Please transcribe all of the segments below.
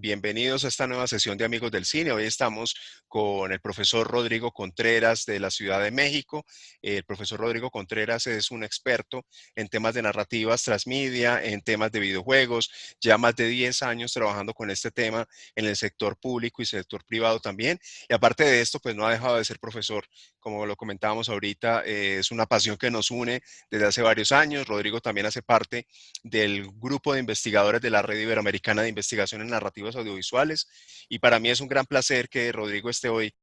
Bienvenidos a esta nueva sesión de Amigos del Cine. Hoy estamos con el profesor Rodrigo Contreras de la Ciudad de México. El profesor Rodrigo Contreras es un experto en temas de narrativas transmedia, en temas de videojuegos, ya más de 10 años trabajando con este tema en el sector público y sector privado también. Y aparte de esto, pues no ha dejado de ser profesor. Como lo comentábamos ahorita, es una pasión que nos une desde hace varios años. Rodrigo también hace parte del grupo de investigadores de la Red Iberoamericana de Investigación en Narrativas Audiovisuales, y para mí es un gran placer que Rodrigo esté hoy.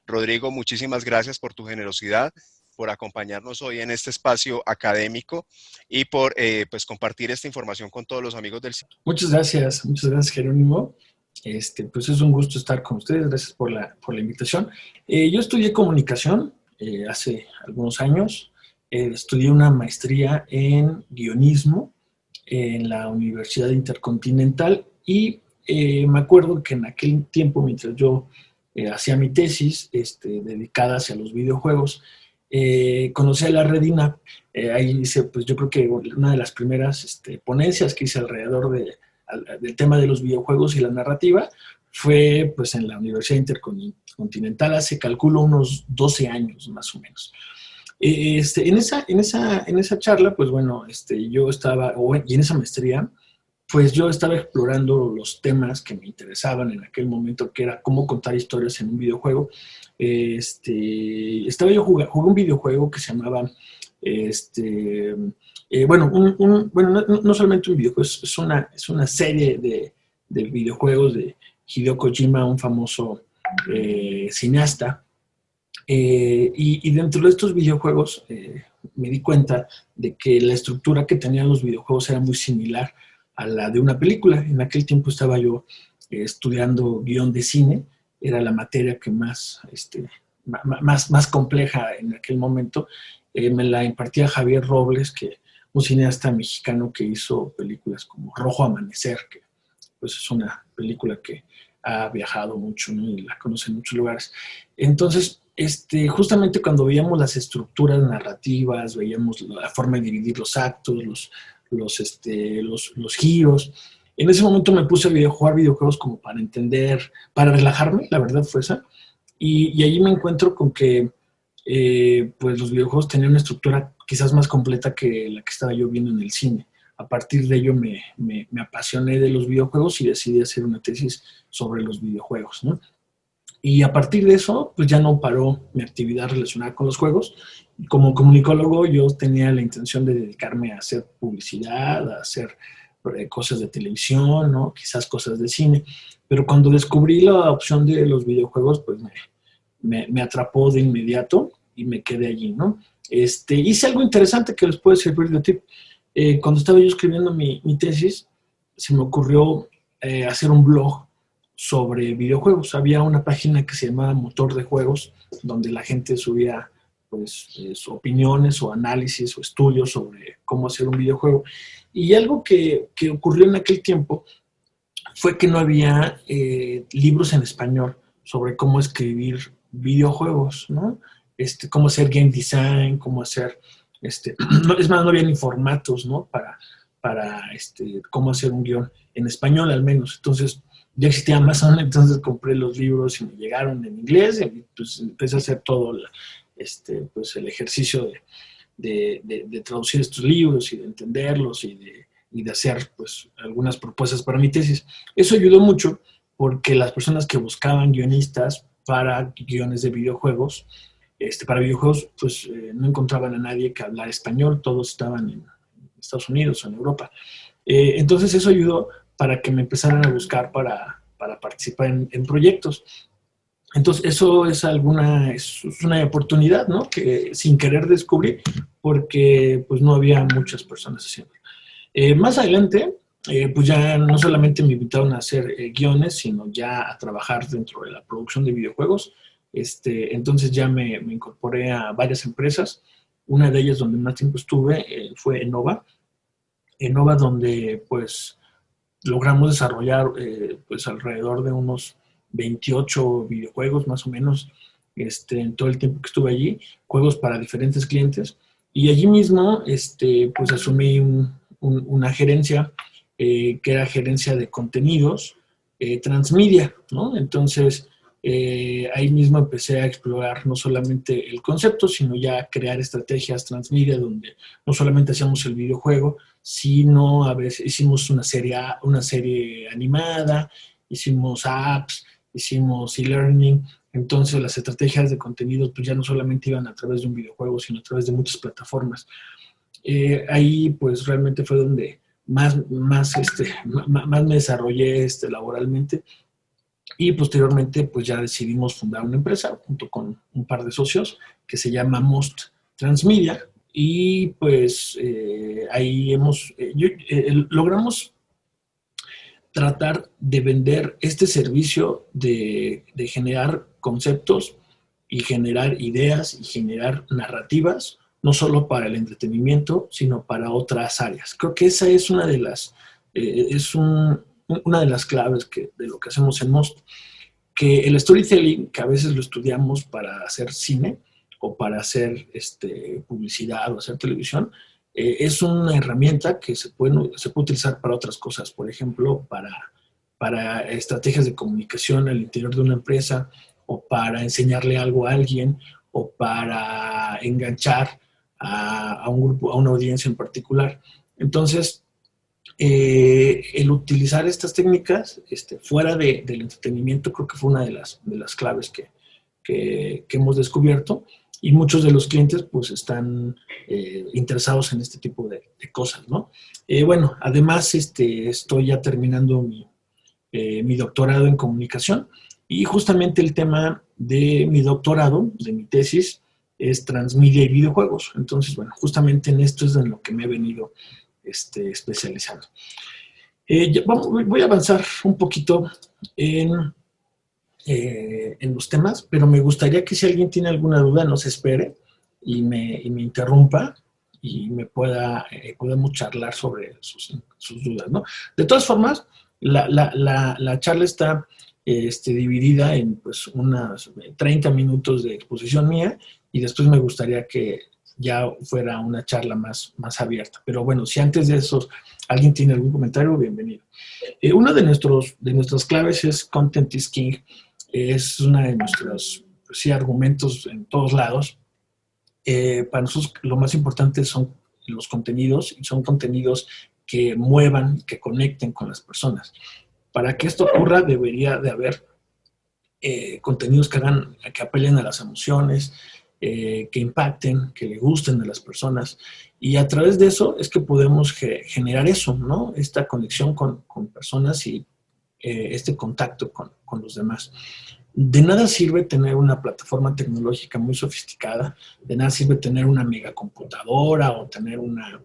Rodrigo, muchísimas gracias por tu generosidad, por acompañarnos hoy en este espacio académico y por pues compartir esta información con todos los amigos del cine. Muchas gracias Jerónimo. Pues es un gusto estar con ustedes, gracias por la invitación. Yo estudié comunicación hace algunos años, estudié una maestría en guionismo en la Universidad Intercontinental y me acuerdo que en aquel tiempo, mientras yo hacía mi tesis dedicada hacia los videojuegos, conocí a la Red INAP. Ahí hice, pues yo creo que una de las primeras ponencias que hice alrededor del tema de los videojuegos y la narrativa fue pues en la Universidad Intercontinental hace, calculo, unos 12 años más o menos. En esa charla, pues bueno, yo estaba, y en esa maestría, pues yo estaba explorando los temas que me interesaban en aquel momento, que era cómo contar historias en un videojuego. Jugué un videojuego que se llamaba, no solamente un videojuego, es una serie de videojuegos de Hideo Kojima, un famoso cineasta. Y dentro de estos videojuegos me di cuenta de que la estructura que tenían los videojuegos era muy similar a la de una película. En aquel tiempo estaba yo estudiando guión de cine, era la materia que más compleja en aquel momento. Me la impartía Javier Robles, un cineasta mexicano que hizo películas como Rojo Amanecer, que pues es una película que ha viajado mucho, ¿no? Y la conoce en muchos lugares. Entonces, justamente cuando veíamos las estructuras narrativas, veíamos la forma de dividir los actos, los giros. En ese momento me puse a jugar videojuegos como para entender, para relajarme, la verdad fue esa. Y allí me encuentro con que pues los videojuegos tenían una estructura quizás más completa que la que estaba yo viendo en el cine. A partir de ello me apasioné de los videojuegos y decidí hacer una tesis sobre los videojuegos, ¿no? Y a partir de eso, pues ya no paró mi actividad relacionada con los juegos. Como comunicólogo, yo tenía la intención de dedicarme a hacer publicidad, a hacer cosas de televisión, ¿no? Quizás cosas de cine. Pero cuando descubrí la opción de los videojuegos, pues me atrapó de inmediato y me quedé allí, ¿no? Hice algo interesante que les puede servir de tip. Cuando estaba yo escribiendo mi tesis, se me ocurrió hacer un blog sobre videojuegos. Había una página que se llamaba Motor de Juegos, donde la gente subía pues, opiniones o análisis o estudios sobre cómo hacer un videojuego. Y algo que ocurrió en aquel tiempo fue que no había libros en español sobre cómo escribir videojuegos, ¿no? Cómo hacer game design, cómo hacer, no, es más, no había ni formatos, ¿no? Para cómo hacer un guión en español al menos. Entonces, ya existía Amazon, entonces compré los libros y me llegaron en inglés y pues empecé a hacer todo pues el ejercicio de traducir estos libros y de entenderlos y de hacer pues algunas propuestas para mi tesis. Eso ayudó mucho porque las personas que buscaban guionistas para guiones de videojuegos, para videojuegos, pues no encontraban a nadie que hablara español, todos estaban en Estados Unidos o en Europa. Entonces eso ayudó para que me empezaran a buscar para participar en proyectos. Entonces eso es una oportunidad, ¿no? Que sin querer descubrí porque pues no había muchas personas haciéndolo. Más adelante, pues ya no solamente me invitaron a hacer guiones, sino ya a trabajar dentro de la producción de videojuegos. Entonces ya me incorporé a varias empresas. Una de ellas donde más tiempo estuve fue Enova. Enova, donde pues logramos desarrollar pues alrededor de unos 28 videojuegos más o menos en todo el tiempo que estuve allí, juegos para diferentes clientes. Y allí mismo pues asumí una gerencia que era gerencia de contenidos transmedia, ¿no? Entonces, ahí mismo empecé a explorar no solamente el concepto, sino ya crear estrategias transmedia donde no solamente hacíamos el videojuego, sino a veces hicimos una serie animada, hicimos apps, hicimos e-learning. Entonces las estrategias de contenidos pues ya no solamente iban a través de un videojuego, sino a través de muchas plataformas. Ahí pues realmente fue donde más me desarrollé laboralmente y posteriormente pues ya decidimos fundar una empresa junto con un par de socios que se llama Most Transmedia y pues ahí logramos tratar de vender este servicio de generar conceptos y generar ideas y generar narrativas, no solo para el entretenimiento, sino para otras áreas. Creo que esa es una de las, una de las claves de lo que hacemos en Most, que el storytelling, que a veces lo estudiamos para hacer cine o para hacer publicidad o hacer televisión, es una herramienta que se puede utilizar para otras cosas, por ejemplo, para estrategias de comunicación al interior de una empresa o para enseñarle algo a alguien o para enganchar a un grupo, a una audiencia en particular. Entonces, el utilizar estas técnicas fuera del entretenimiento creo que fue una de las claves que hemos descubierto y muchos de los clientes pues están interesados en este tipo de cosas, ¿no? Bueno, además estoy ya terminando mi doctorado en comunicación y justamente el tema de mi doctorado, de mi tesis, es transmedia y videojuegos. Entonces, bueno, justamente en esto es en lo que me he venido especializando. Voy a avanzar un poquito en los temas, pero me gustaría que si alguien tiene alguna duda no se espere y me interrumpa y podamos charlar sobre sus dudas, ¿no? De todas formas, la charla está dividida en pues unas 30 minutos de exposición mía y después me gustaría que ya fuera una charla más abierta. Pero bueno, si antes de eso alguien tiene algún comentario, bienvenido. Una de nuestras claves es Content is King. Es una de nuestros argumentos en todos lados. Para nosotros lo más importante son los contenidos y son contenidos que muevan, que conecten con las personas. Para que esto ocurra debería de haber contenidos que apelen a las emociones, que impacten, que le gusten a las personas. Y a través de eso es que podemos generar eso, ¿no? Esta conexión con personas y este contacto con los demás. De nada sirve tener una plataforma tecnológica muy sofisticada, de nada sirve tener una megacomputadora o tener una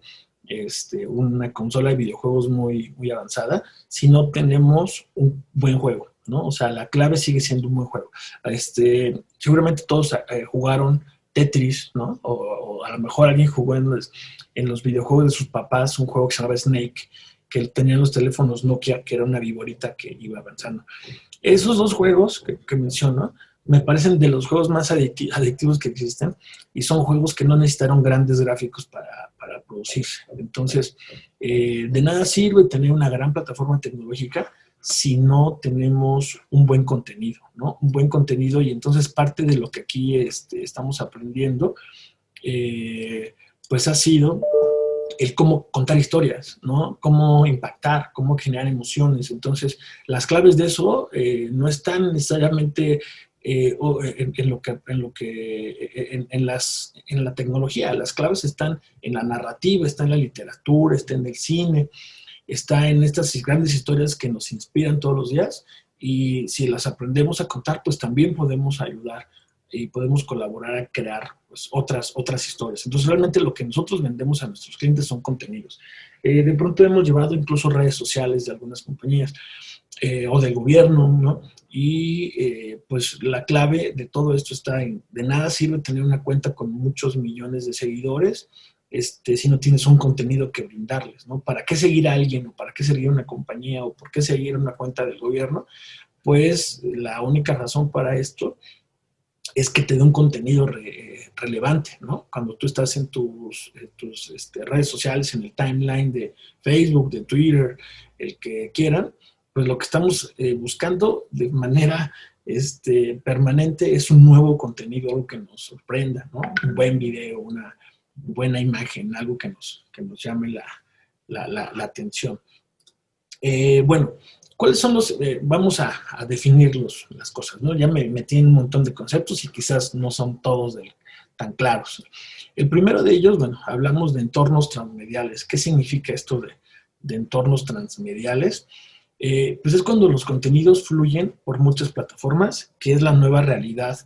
consola de videojuegos muy avanzada si no tenemos un buen juego, ¿no? O sea, la clave sigue siendo un buen juego. Seguramente todos jugaron Tetris, ¿no? O a lo mejor alguien jugó en los videojuegos de sus papás un juego que se llamaba Snake, que tenían los teléfonos Nokia, que era una viborita que iba avanzando. Esos dos juegos que menciono me parecen de los juegos más adictivos que existen y son juegos que no necesitaron grandes gráficos para producirse. Entonces, de nada sirve tener una gran plataforma tecnológica si no tenemos un buen contenido, ¿no? Un buen contenido y entonces parte de lo que aquí estamos aprendiendo, pues ha sido el cómo contar historias, ¿no? Cómo impactar, cómo generar emociones. Entonces, las claves de eso no están necesariamente en la tecnología. Las claves están en la narrativa, está en la literatura, está en el cine, está en estas grandes historias que nos inspiran todos los días y si las aprendemos a contar, pues también podemos ayudar y podemos colaborar a crear pues, otras historias. Entonces, realmente lo que nosotros vendemos a nuestros clientes son contenidos. De pronto hemos llevado incluso redes sociales de algunas compañías o del gobierno, ¿no? Y pues la clave de todo esto está de nada sirve tener una cuenta con muchos millones de seguidores si no tienes un contenido que brindarles, ¿no? ¿Para qué seguir a alguien o para qué seguir una compañía o por qué seguir una cuenta del gobierno? Pues la única razón para esto es que te dé un contenido relevante, ¿no? Cuando tú estás en tus redes sociales, en el timeline de Facebook, de Twitter, el que quieran, pues lo que estamos buscando de manera permanente es un nuevo contenido, algo que nos sorprenda, ¿no? Un buen video, una buena imagen, algo que nos llame la atención. Bueno, ¿cuáles son los? Vamos a definir las cosas, ¿no? Ya me metí en un montón de conceptos y quizás no son todos tan claros. El primero de ellos, bueno, hablamos de entornos transmediales. ¿Qué significa esto de entornos transmediales? Pues es cuando los contenidos fluyen por muchas plataformas, que es la nueva realidad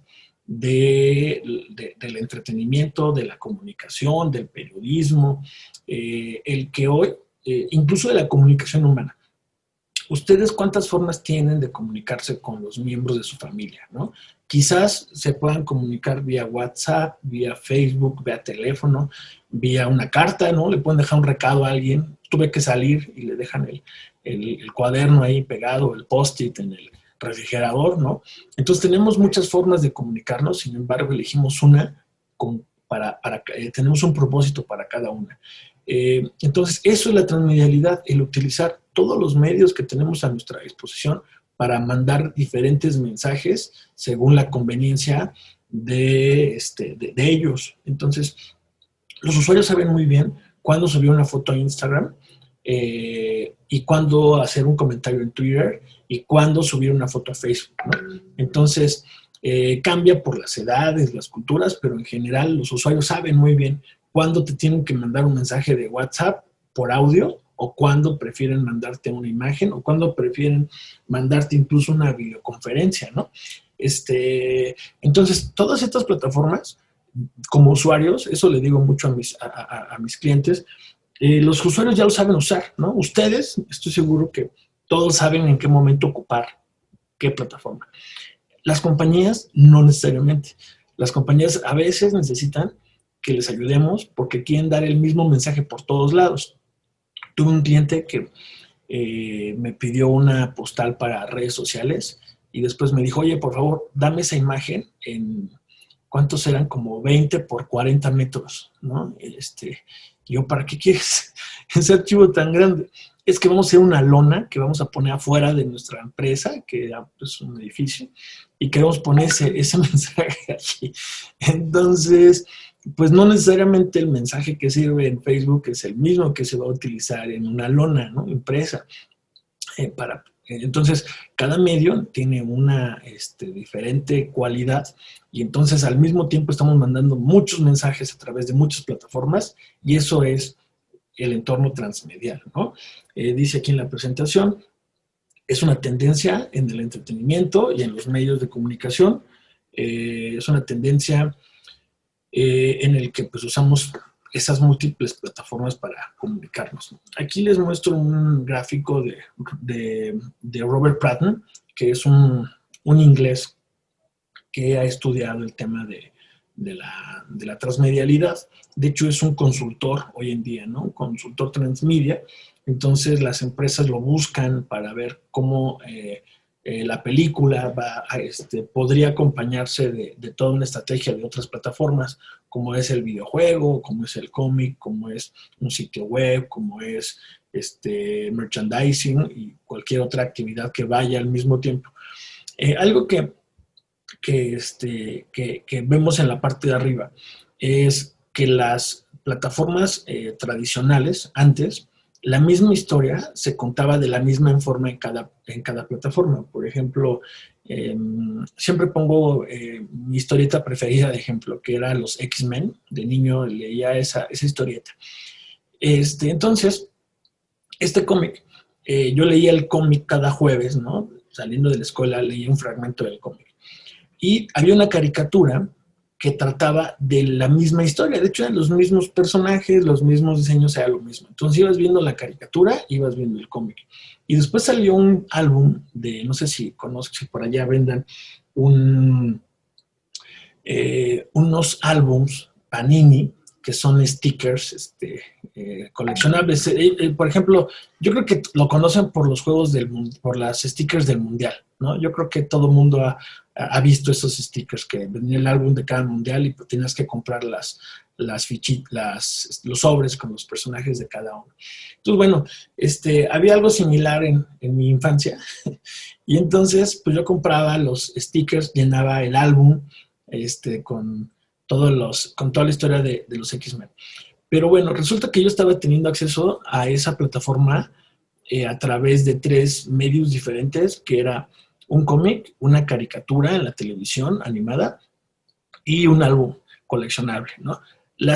del entretenimiento, de la comunicación, del periodismo, el que hoy, incluso de la comunicación humana. ¿Ustedes cuántas formas tienen de comunicarse con los miembros de su familia, ¿no? Quizás se puedan comunicar vía WhatsApp, vía Facebook, vía teléfono, vía una carta, ¿no? Le pueden dejar un recado a alguien. Tuve que salir y le dejan el cuaderno ahí pegado, el post-it en el refrigerador, ¿no? Entonces tenemos muchas formas de comunicarnos, sin embargo elegimos una tenemos un propósito para cada una. Entonces eso es la transmedialidad, el utilizar todos los medios que tenemos a nuestra disposición para mandar diferentes mensajes según la conveniencia de ellos. Entonces, los usuarios saben muy bien cuándo subir una foto a Instagram y cuándo hacer un comentario en Twitter y cuándo subir una foto a Facebook, ¿no? Entonces, cambia por las edades, las culturas, pero en general los usuarios saben muy bien cuándo te tienen que mandar un mensaje de WhatsApp por audio o cuándo prefieren mandarte una imagen o cuándo prefieren mandarte incluso una videoconferencia, ¿no? Entonces, todas estas plataformas, como usuarios, eso le digo mucho a mis clientes, los usuarios ya lo saben usar, ¿no? Ustedes, estoy seguro que todos saben en qué momento ocupar qué plataforma. Las compañías no necesariamente. Las compañías a veces necesitan que les ayudemos porque quieren dar el mismo mensaje por todos lados. Tuve un cliente que me pidió una postal para redes sociales y después me dijo, oye, por favor, dame esa imagen en, ¿cuántos eran? Como 20 por 40 metros, ¿no? Yo, ¿para qué quieres ese archivo tan grande? Es que vamos a hacer una lona que vamos a poner afuera de nuestra empresa, que era pues, un edificio, y queremos poner ese mensaje aquí. Entonces, pues no necesariamente el mensaje que sirve en Facebook es el mismo que se va a utilizar en una lona, ¿no? Impresa. Entonces, cada medio tiene una diferente cualidad y entonces al mismo tiempo estamos mandando muchos mensajes a través de muchas plataformas y eso es el entorno transmedial, ¿no? Dice aquí en la presentación, es una tendencia en el entretenimiento y en los medios de comunicación, es una tendencia en el que pues usamos esas múltiples plataformas para comunicarnos. Aquí les muestro un gráfico de Robert Pratton, que es un inglés que ha estudiado el tema de la transmedialidad. De hecho, es un consultor hoy en día, ¿no? Un consultor transmedia. Entonces, las empresas lo buscan para ver cómo la película podría acompañerse de toda una estrategia de otras plataformas, como es el videojuego, como es el cómic, como es un sitio web, como es merchandising y cualquier otra actividad que vaya al mismo tiempo. Algo que vemos en la parte de arriba es que las plataformas tradicionales, antes, la misma historia se contaba de la misma forma en cada plataforma. Por ejemplo, siempre pongo mi historieta preferida de ejemplo, que era los X-Men. De niño leía esa historieta. Entonces, este cómic, yo leía el cómic cada jueves, ¿no? Saliendo de la escuela leía un fragmento del cómic. Y había una caricatura que trataba de la misma historia. De hecho, eran los mismos personajes, los mismos diseños, era lo mismo. Entonces ibas viendo la caricatura, ibas viendo el cómic. Y después salió un álbum de, no sé si conozco, si por allá vendan unos álbums Panini, que son stickers coleccionables. Por ejemplo, yo creo que lo conocen por los juegos por las stickers del Mundial, ¿no? Yo creo que todo el mundo ha ha visto esos stickers que venía el álbum de cada mundial y pues tenías que comprar los sobres con los personajes de cada uno. Entonces, bueno, había algo similar en mi infancia y entonces pues yo compraba los stickers, llenaba el álbum con con toda la historia de los X-Men. Pero bueno, resulta que yo estaba teniendo acceso a esa plataforma a través de 3 medios diferentes, que era un cómic, una caricatura en la televisión animada y un álbum coleccionable, ¿no? En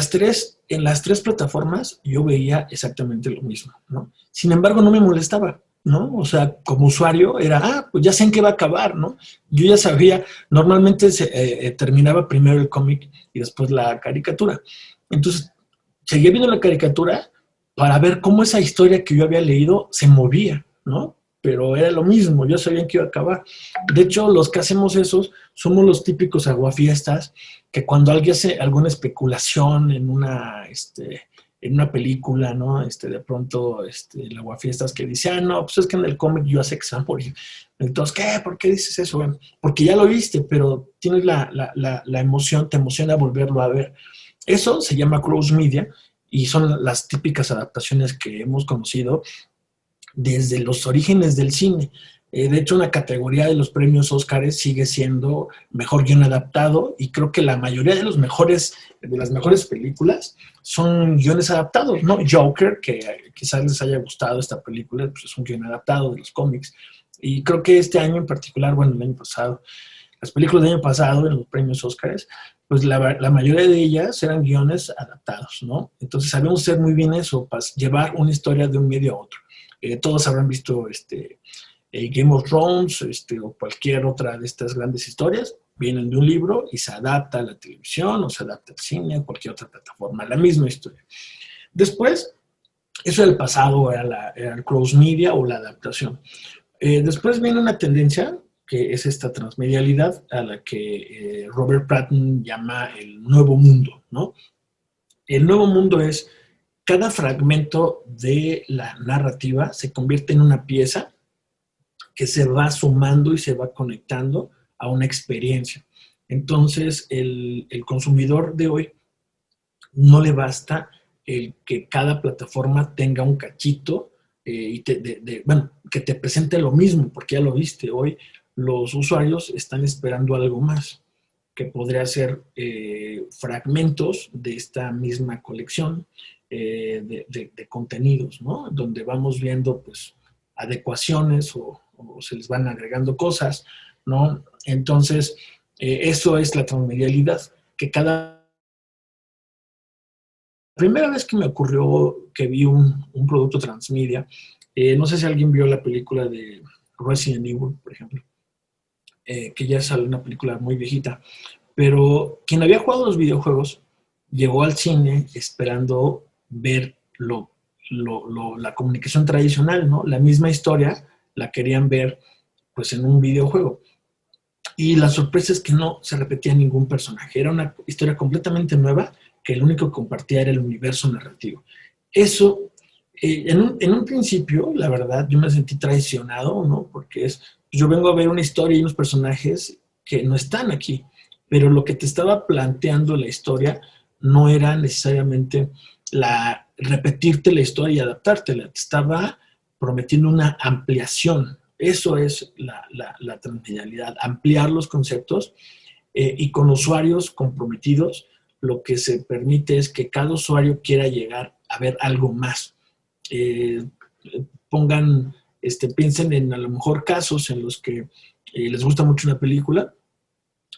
las tres plataformas yo veía exactamente lo mismo, ¿no? Sin embargo, no me molestaba, ¿no? O sea, como usuario era, pues ya sé en qué va a acabar, ¿no? Yo ya sabía, normalmente terminaba primero el cómic y después la caricatura. Entonces, seguía viendo la caricatura para ver cómo esa historia que yo había leído se movía, ¿no? Pero era lo mismo, yo sabía en qué iba a acabar. De hecho, los que hacemos esos somos los típicos aguafiestas que cuando alguien hace alguna especulación en una película, ¿no? De pronto, el aguafiestas que dice, no, pues es que en el cómic yo sé que se va a morir. Entonces, ¿qué? ¿Por qué dices eso? Bueno, porque ya lo viste, pero tienes la emoción, te emociona volverlo a ver. Eso se llama cross media y son las típicas adaptaciones que hemos conocido desde los orígenes del cine. De hecho, una categoría de los premios Óscar sigue siendo mejor guión adaptado y creo que la mayoría de las mejores películas son guiones adaptados, ¿no? Joker, que quizás les haya gustado esta película, pues es un guión adaptado de los cómics. Y creo que este año en particular, bueno, el año pasado, las películas del año pasado en los premios Óscar, pues la mayoría de ellas eran guiones adaptados, ¿no? Entonces sabemos hacer muy bien eso, para llevar una historia de un medio a otro. Todos habrán visto Game of Thrones o cualquier otra de estas grandes historias, vienen de un libro y se adapta a la televisión o se adapta al cine o cualquier otra plataforma, la misma historia. Después, eso era el pasado, era el cross media o la adaptación. Después viene una tendencia que es esta transmedialidad a la que Robert Patton llama el nuevo mundo, ¿no? El nuevo mundo es cada fragmento de la narrativa se convierte en una pieza que se va sumando y se va conectando a una experiencia. Entonces, el consumidor de hoy no le basta el que cada plataforma tenga un cachito que te presente lo mismo, porque ya lo viste. Hoy los usuarios están esperando algo más, que podría ser fragmentos de esta misma colección de contenidos, ¿no? Donde vamos viendo, pues, adecuaciones o se les van agregando cosas, ¿no? Entonces, eso es la transmedialidad, que cada primera vez que me ocurrió que vi un producto transmedia, no sé si alguien vio la película de Resident Evil, por ejemplo, que ya es una película muy viejita, pero quien había jugado los videojuegos llegó al cine esperando ver la comunicación tradicional, ¿no? La misma historia la querían ver pues en un videojuego. Y la sorpresa es que no se repetía ningún personaje. Era una historia completamente nueva que lo único que compartía era el universo narrativo. Eso, en un principio, la verdad, yo me sentí traicionado, ¿no? Porque yo vengo a ver una historia y unos personajes que no están aquí, pero lo que te estaba planteando la historia no era necesariamente repetirte la historia y adaptártela, te estaba prometiendo una ampliación. Eso es la transmedialidad, ampliar los conceptos y con usuarios comprometidos lo que se permite es que cada usuario quiera llegar a ver algo más. Piensen en a lo mejor casos en los que les gusta mucho una película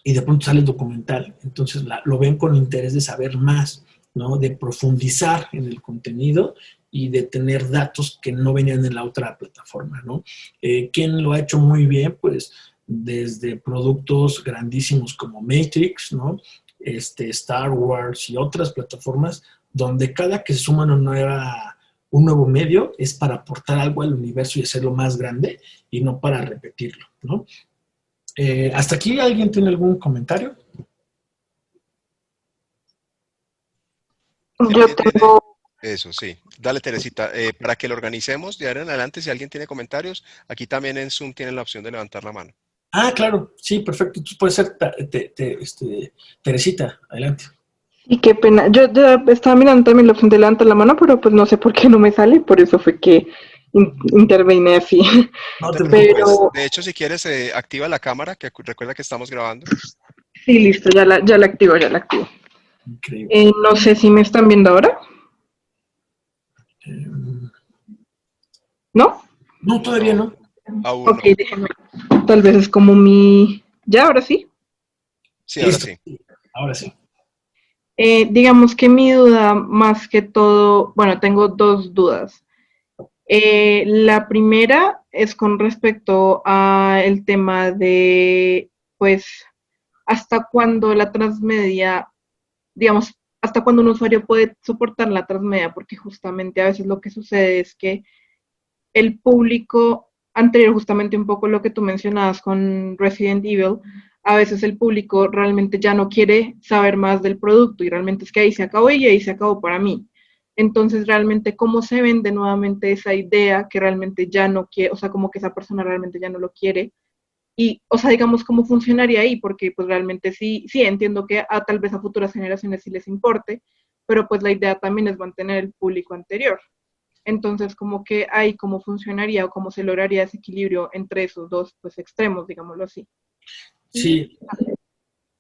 y de pronto sale el documental, entonces lo ven con interés de saber más, ¿no? De profundizar en el contenido y de tener datos que no venían en la otra plataforma, ¿no? ¿Quién lo ha hecho muy bien? Pues desde productos grandísimos como Matrix, ¿no? Star Wars y otras plataformas, donde cada que se suma un nuevo medio es para aportar algo al universo y hacerlo más grande y no para repetirlo, ¿no? ¿Hasta aquí alguien tiene algún comentario? Yo tengo, Eso, sí. Dale, Teresita. Para que lo organicemos de ahora en adelante, si alguien tiene comentarios, aquí también en Zoom tienen la opción de levantar la mano. Ah, claro, sí, perfecto. Entonces puede ser Teresita, adelante. Y qué pena. Yo ya estaba mirando también la opción de levantar la mano, pero pues no sé por qué no me sale, por eso fue que intervine así. No No te te preocupes. Pero De hecho, si quieres, activa la cámara, que recuerda que estamos grabando. sí, listo, ya la activo, ya la activo. increíble. No sé si me están viendo ahora, Eh, ¿no? no, todavía No, no. aún Ok, no. déjenme. Tal vez es como mi... Ya, ahora sí. Sí, ahora Listo, sí. ahora sí. Digamos que mi duda, más que todo, bueno, tengo dos dudas. La primera es con respecto a el tema de, pues, hasta cuándo la transmedia, digamos, hasta cuándo un usuario puede soportar la transmedia, porque justamente a veces lo que sucede es que el público anterior, justamente un poco lo que tú mencionabas con Resident Evil, a veces el público realmente ya no quiere saber más del producto y realmente es que ahí se acabó y ahí se acabó para mí. Entonces, realmente, ¿cómo se vende nuevamente esa idea que realmente ya no quiere, o sea, como que esa persona realmente ya no lo quiere? Y, o sea, digamos, ¿cómo funcionaría ahí? Porque pues realmente sí entiendo que tal vez a futuras generaciones sí les importe, pero pues la idea también es mantener el público anterior. Entonces, como que ahí cómo funcionaría o cómo se lograría ese equilibrio entre esos dos pues extremos, digámoslo así. Y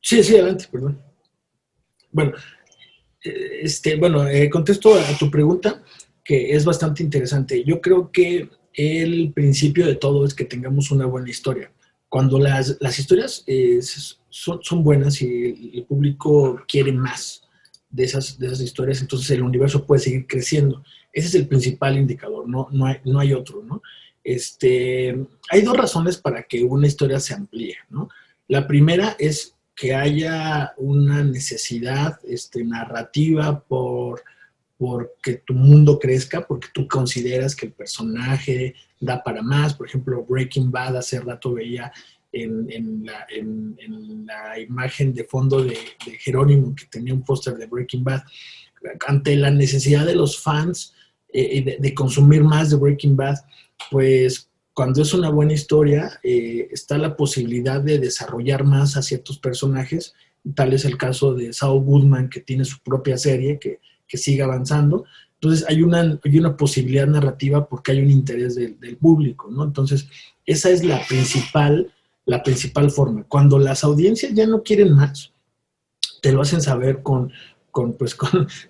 Sí, sí, adelante, perdón. Bueno, contesto a tu pregunta, que es bastante interesante. Yo creo que el principio de todo es que tengamos una buena historia. Cuando las historias son buenas y el público quiere más de esas historias, entonces el universo puede seguir creciendo. Ese es el principal indicador, no hay otro, ¿no? Hay dos razones para que una historia se amplíe, ¿no? La primera es que haya una necesidad narrativa porque tu mundo crezca, porque tú consideras que el personaje da para más. Por ejemplo, Breaking Bad, hace rato veía en la imagen de fondo de Jerónimo, que tenía un póster de Breaking Bad, ante la necesidad de los fans de consumir más de Breaking Bad, pues cuando es una buena historia, está la posibilidad de desarrollar más a ciertos personajes. Tal es el caso de Saul Goodman, que tiene su propia serie, que sigue avanzando. Entonces hay una posibilidad narrativa porque hay un interés del público, ¿no? Entonces, esa es la principal forma. Cuando las audiencias ya no quieren más, te lo hacen saber con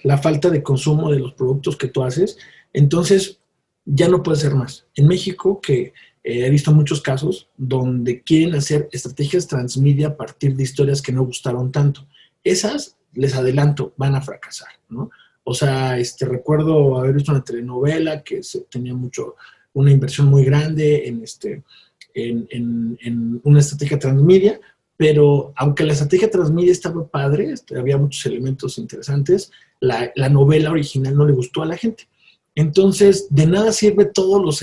la falta de consumo de los productos que tú haces, entonces ya no puede ser más. En México, que he visto muchos casos donde quieren hacer estrategias transmedia a partir de historias que no gustaron tanto. Esas, les adelanto, van a fracasar, ¿no? O sea, recuerdo haber visto una telenovela que tenía una inversión muy grande en una estrategia transmedia, pero aunque la estrategia transmedia estaba padre, había muchos elementos interesantes, la novela original no le gustó a la gente. Entonces, de nada sirve todos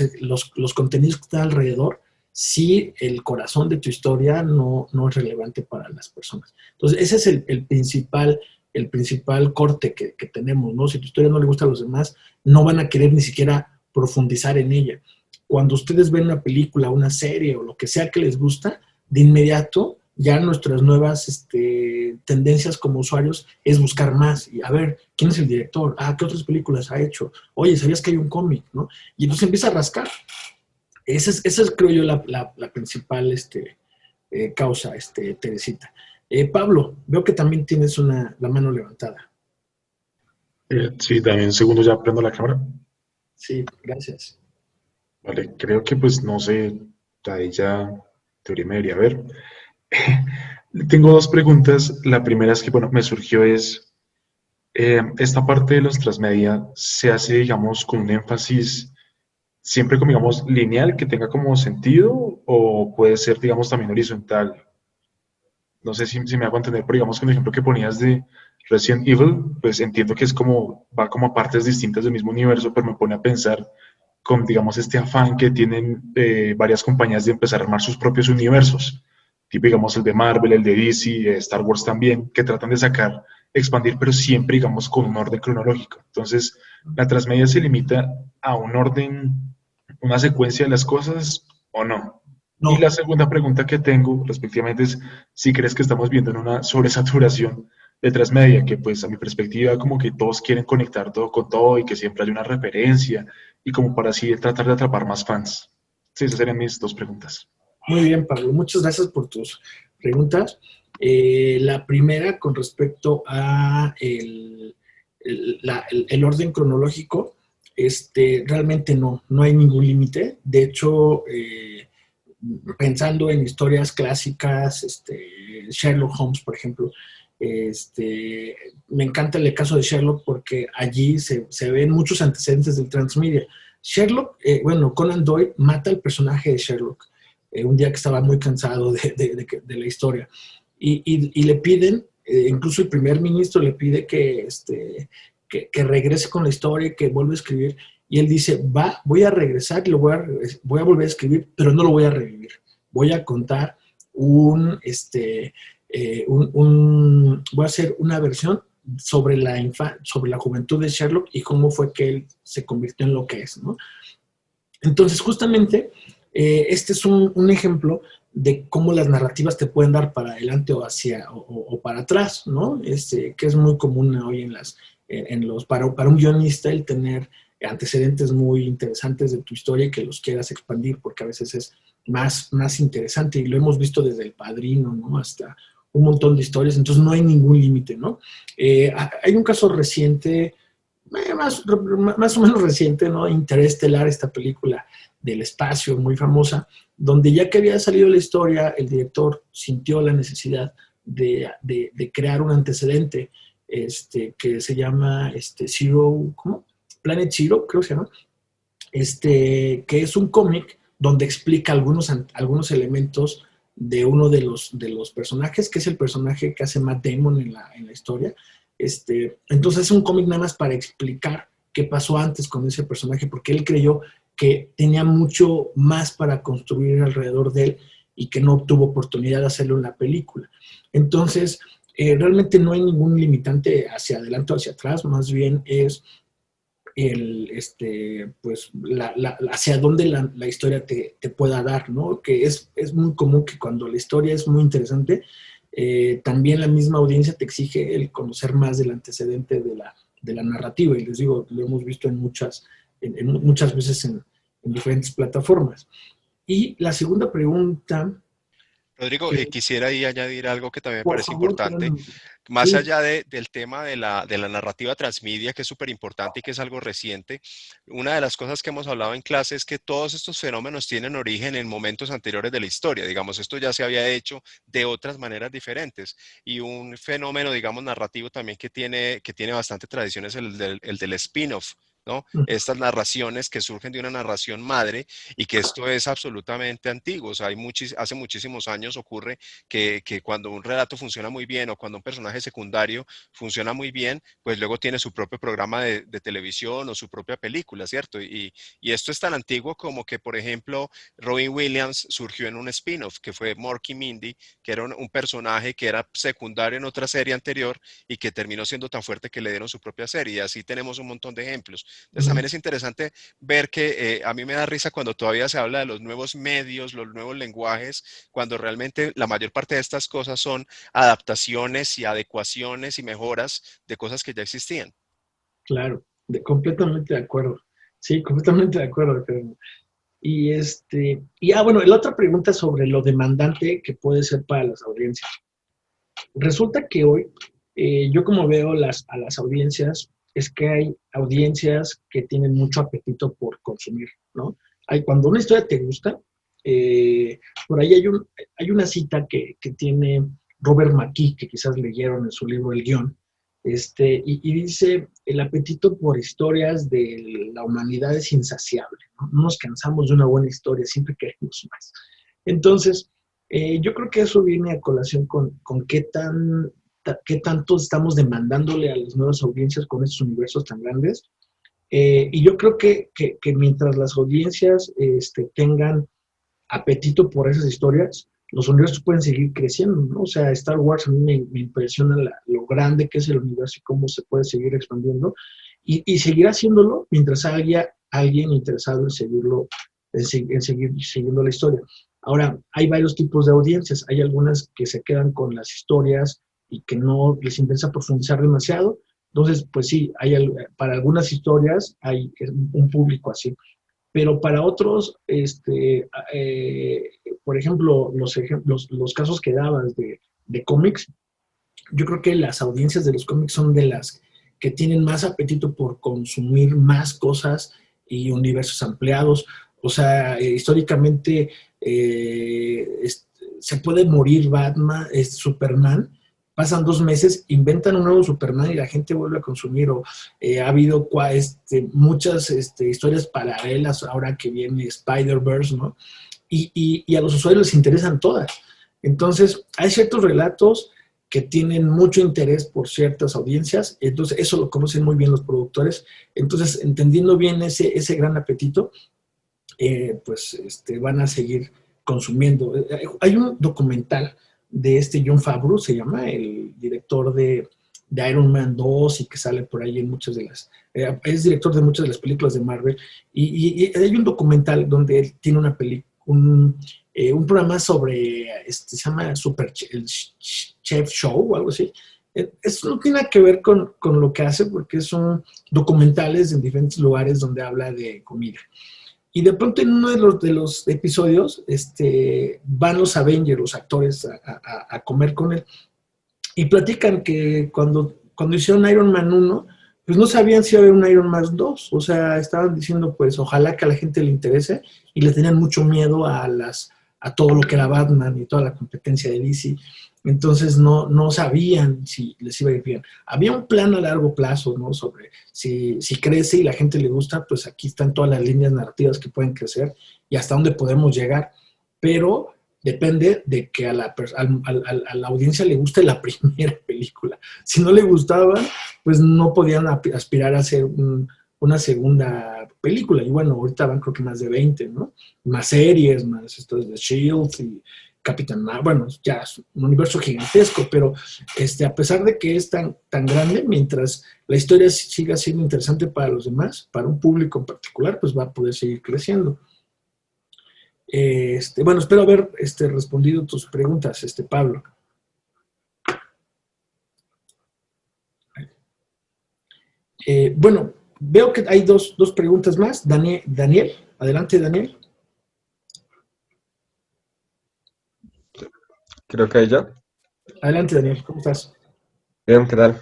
los contenidos que están alrededor si el corazón de tu historia no es relevante para las personas. Entonces, ese es el principal corte que tenemos, ¿no? Si tu historia no le gusta a los demás, no van a querer ni siquiera profundizar en ella. Cuando ustedes ven una película, una serie o lo que sea que les gusta, de inmediato ya nuestras nuevas tendencias como usuarios es buscar más y a ver, ¿quién es el director? ¿Qué otras películas ha hecho? Oye, ¿sabías que hay un cómic? ¿No? Y entonces empieza a rascar. Esa es creo yo, la principal causa, Teresita. Pablo, veo que también tienes la mano levantada. Sí, dame un segundo, ya prendo la cámara. Sí, gracias. Vale, creo que pues no sé, ahí ya teoría me debería ver. Tengo dos preguntas. La primera es que, bueno, me surgió es, esta parte de los transmedia se hace, digamos, con un énfasis siempre como, digamos, lineal, que tenga como sentido, o puede ser, digamos, también horizontal. No sé si me hago entender, pero digamos con el ejemplo que ponías de Resident Evil, pues entiendo que es como, va como a partes distintas del mismo universo, pero me pone a pensar con, digamos, este afán que tienen varias compañías de empezar a armar sus propios universos, tipo, digamos, el de Marvel, el de DC, Star Wars también, que tratan de sacar, expandir, pero siempre, digamos, con un orden cronológico. Entonces, la transmedia se limita a un orden, una secuencia de las cosas, ¿o no? Y No, la segunda pregunta que tengo respectivamente es si crees que estamos viendo en una sobresaturación de transmedia, que pues a mi perspectiva como que todos quieren conectar todo con todo y que siempre hay una referencia y como para así tratar de atrapar más fans. Sí, esas serían mis dos preguntas. muy bien, Pablo. Muchas gracias por tus preguntas. La primera con respecto a el orden cronológico, realmente no hay ningún límite. De hecho, pensando en historias clásicas, Sherlock Holmes, por ejemplo, me encanta el caso de Sherlock porque allí se ven muchos antecedentes del transmedia. Sherlock, Conan Doyle mata al personaje de Sherlock un día que estaba muy cansado de la historia y le piden, incluso el primer ministro le pide que regrese con la historia y que vuelva a escribir. Y él dice, voy a regresar y voy a volver a escribir, pero no lo voy a revivir. Voy a contar voy a hacer una versión sobre sobre la juventud de Sherlock y cómo fue que él se convirtió en lo que es, ¿no? Entonces, justamente, este es un ejemplo de cómo las narrativas te pueden dar para adelante o para atrás, ¿no? Que es muy común hoy para un guionista el tener antecedentes muy interesantes de tu historia y que los quieras expandir, porque a veces es más interesante y lo hemos visto desde El Padrino, ¿no? Hasta un montón de historias, entonces no hay ningún límite, ¿no? Hay un caso reciente, más o menos reciente, ¿no? Interestelar, esta película del espacio muy famosa, donde ya que había salido la historia, el director sintió la necesidad de crear un antecedente que se llama Zero, ¿cómo? Planet Zero, creo que se llama, que es un cómic donde explica algunos elementos de uno de los personajes, que es el personaje que hace Matt Damon en la historia. Entonces es un cómic nada más para explicar qué pasó antes con ese personaje, porque él creyó que tenía mucho más para construir alrededor de él y que no tuvo oportunidad de hacerlo en la película. Entonces, realmente no hay ningún limitante hacia adelante o hacia atrás, más bien es hacia dónde la historia te pueda dar, ¿no? Que es muy común que cuando la historia es muy interesante, también la misma audiencia te exige el conocer más del antecedente de la narrativa, y les digo, lo hemos visto muchas veces en diferentes plataformas. Y la segunda pregunta, Rodrigo, quisiera ahí añadir algo que también me por parece favor, importante, más sí, allá del tema de la narrativa transmedia, que es súper importante y que es algo reciente. Una de las cosas que hemos hablado en clase es que todos estos fenómenos tienen origen en momentos anteriores de la historia. Digamos, esto ya se había hecho de otras maneras diferentes. Y un fenómeno, digamos, narrativo también que tiene bastante tradición es el del spin-off, ¿no? Estas narraciones que surgen de una narración madre y que esto es absolutamente antiguo. O sea, hace muchísimos años ocurre que cuando un relato funciona muy bien o cuando un personaje secundario funciona muy bien, pues luego tiene su propio programa de televisión o su propia película, ¿cierto? Y esto es tan antiguo como que, por ejemplo, Robin Williams surgió en un spin-off que fue Mork y Mindy, que era un personaje que era secundario en otra serie anterior y que terminó siendo tan fuerte que le dieron su propia serie. Y así tenemos un montón de ejemplos. Entonces también es interesante ver que a mí me da risa cuando todavía se habla de los nuevos medios, los nuevos lenguajes, cuando realmente la mayor parte de estas cosas son adaptaciones y adecuaciones y mejoras de cosas que ya existían. claro, completamente de acuerdo. Sí, completamente de acuerdo. Bueno, la otra pregunta sobre lo demandante que puede ser para las audiencias. Resulta que hoy, yo como veo a las audiencias, es que hay audiencias que tienen mucho apetito por consumir, ¿no? Cuando una historia te gusta, por ahí hay una cita que tiene Robert McKee, que quizás leyeron en su libro El Guión, y dice, el apetito por historias de la humanidad es insaciable, ¿no? No nos cansamos de una buena historia, siempre queremos más. Entonces, yo creo que eso viene a colación con qué tanto estamos demandándole a las nuevas audiencias con estos universos tan grandes. Y yo creo que mientras las audiencias tengan apetito por esas historias, los universos pueden seguir creciendo, ¿no? O sea, Star Wars a mí me impresiona lo grande que es el universo y cómo se puede seguir expandiendo. Y seguir haciéndolo mientras haya alguien interesado en seguir siguiendo la historia. Ahora, hay varios tipos de audiencias. Hay algunas que se quedan con las historias y que no les interesa profundizar demasiado. Entonces, pues sí, para algunas historias hay un público así. Pero para otros, por ejemplo, los casos que dabas de cómics, yo creo que las audiencias de los cómics son de las que tienen más apetito por consumir más cosas y universos ampliados. O sea, históricamente se puede morir Batman, Superman, pasan 2 meses, inventan un nuevo Superman y la gente vuelve a consumir. O ha habido muchas historias paralelas ahora que viene Spider-Verse, ¿no? Y a los usuarios les interesan todas. Entonces, hay ciertos relatos que tienen mucho interés por ciertas audiencias, entonces eso lo conocen muy bien los productores. Entonces, entendiendo bien ese gran apetito, pues van a seguir consumiendo. Hay un documental de Jon Favreau, se llama, el director de Iron Man 2 y que sale por ahí en muchas de las... es director de muchas de las películas de Marvel, y hay un documental donde él tiene un programa sobre, se llama el Chef Show o algo así. Eso no tiene nada que ver con lo que hace, porque son documentales en diferentes lugares donde habla de comida. Y de pronto en uno de los episodios van los Avengers, los actores, a comer con él. Y platican que cuando hicieron Iron Man 1, pues no sabían si iba a haber un Iron Man 2. O sea, estaban diciendo, pues ojalá que a la gente le interese, y le tenían mucho miedo a todo lo que era Batman y toda la competencia de DC. Entonces no sabían si les iba a ir bien. Había un plan a largo plazo, ¿no? Sobre si crece y la gente le gusta, pues aquí están todas las líneas narrativas que pueden crecer y hasta dónde podemos llegar. Pero depende de que a la audiencia le guste la primera película. Si no le gustaba, pues no podían aspirar a hacer una segunda película. Y bueno, ahorita van creo que más de 20, ¿no? Más series, más esto de S.H.I.E.L.D. y Capitán Marvel. Bueno, ya es un universo gigantesco, pero a pesar de que es tan grande, mientras la historia siga siendo interesante para los demás, para un público en particular, pues va a poder seguir creciendo. Bueno, espero haber respondido tus preguntas, Pablo. Bueno, veo que hay dos preguntas más. Daniel, adelante, Daniel. Creo que ella. Adelante, Daniel, ¿cómo estás? Bien, ¿qué tal?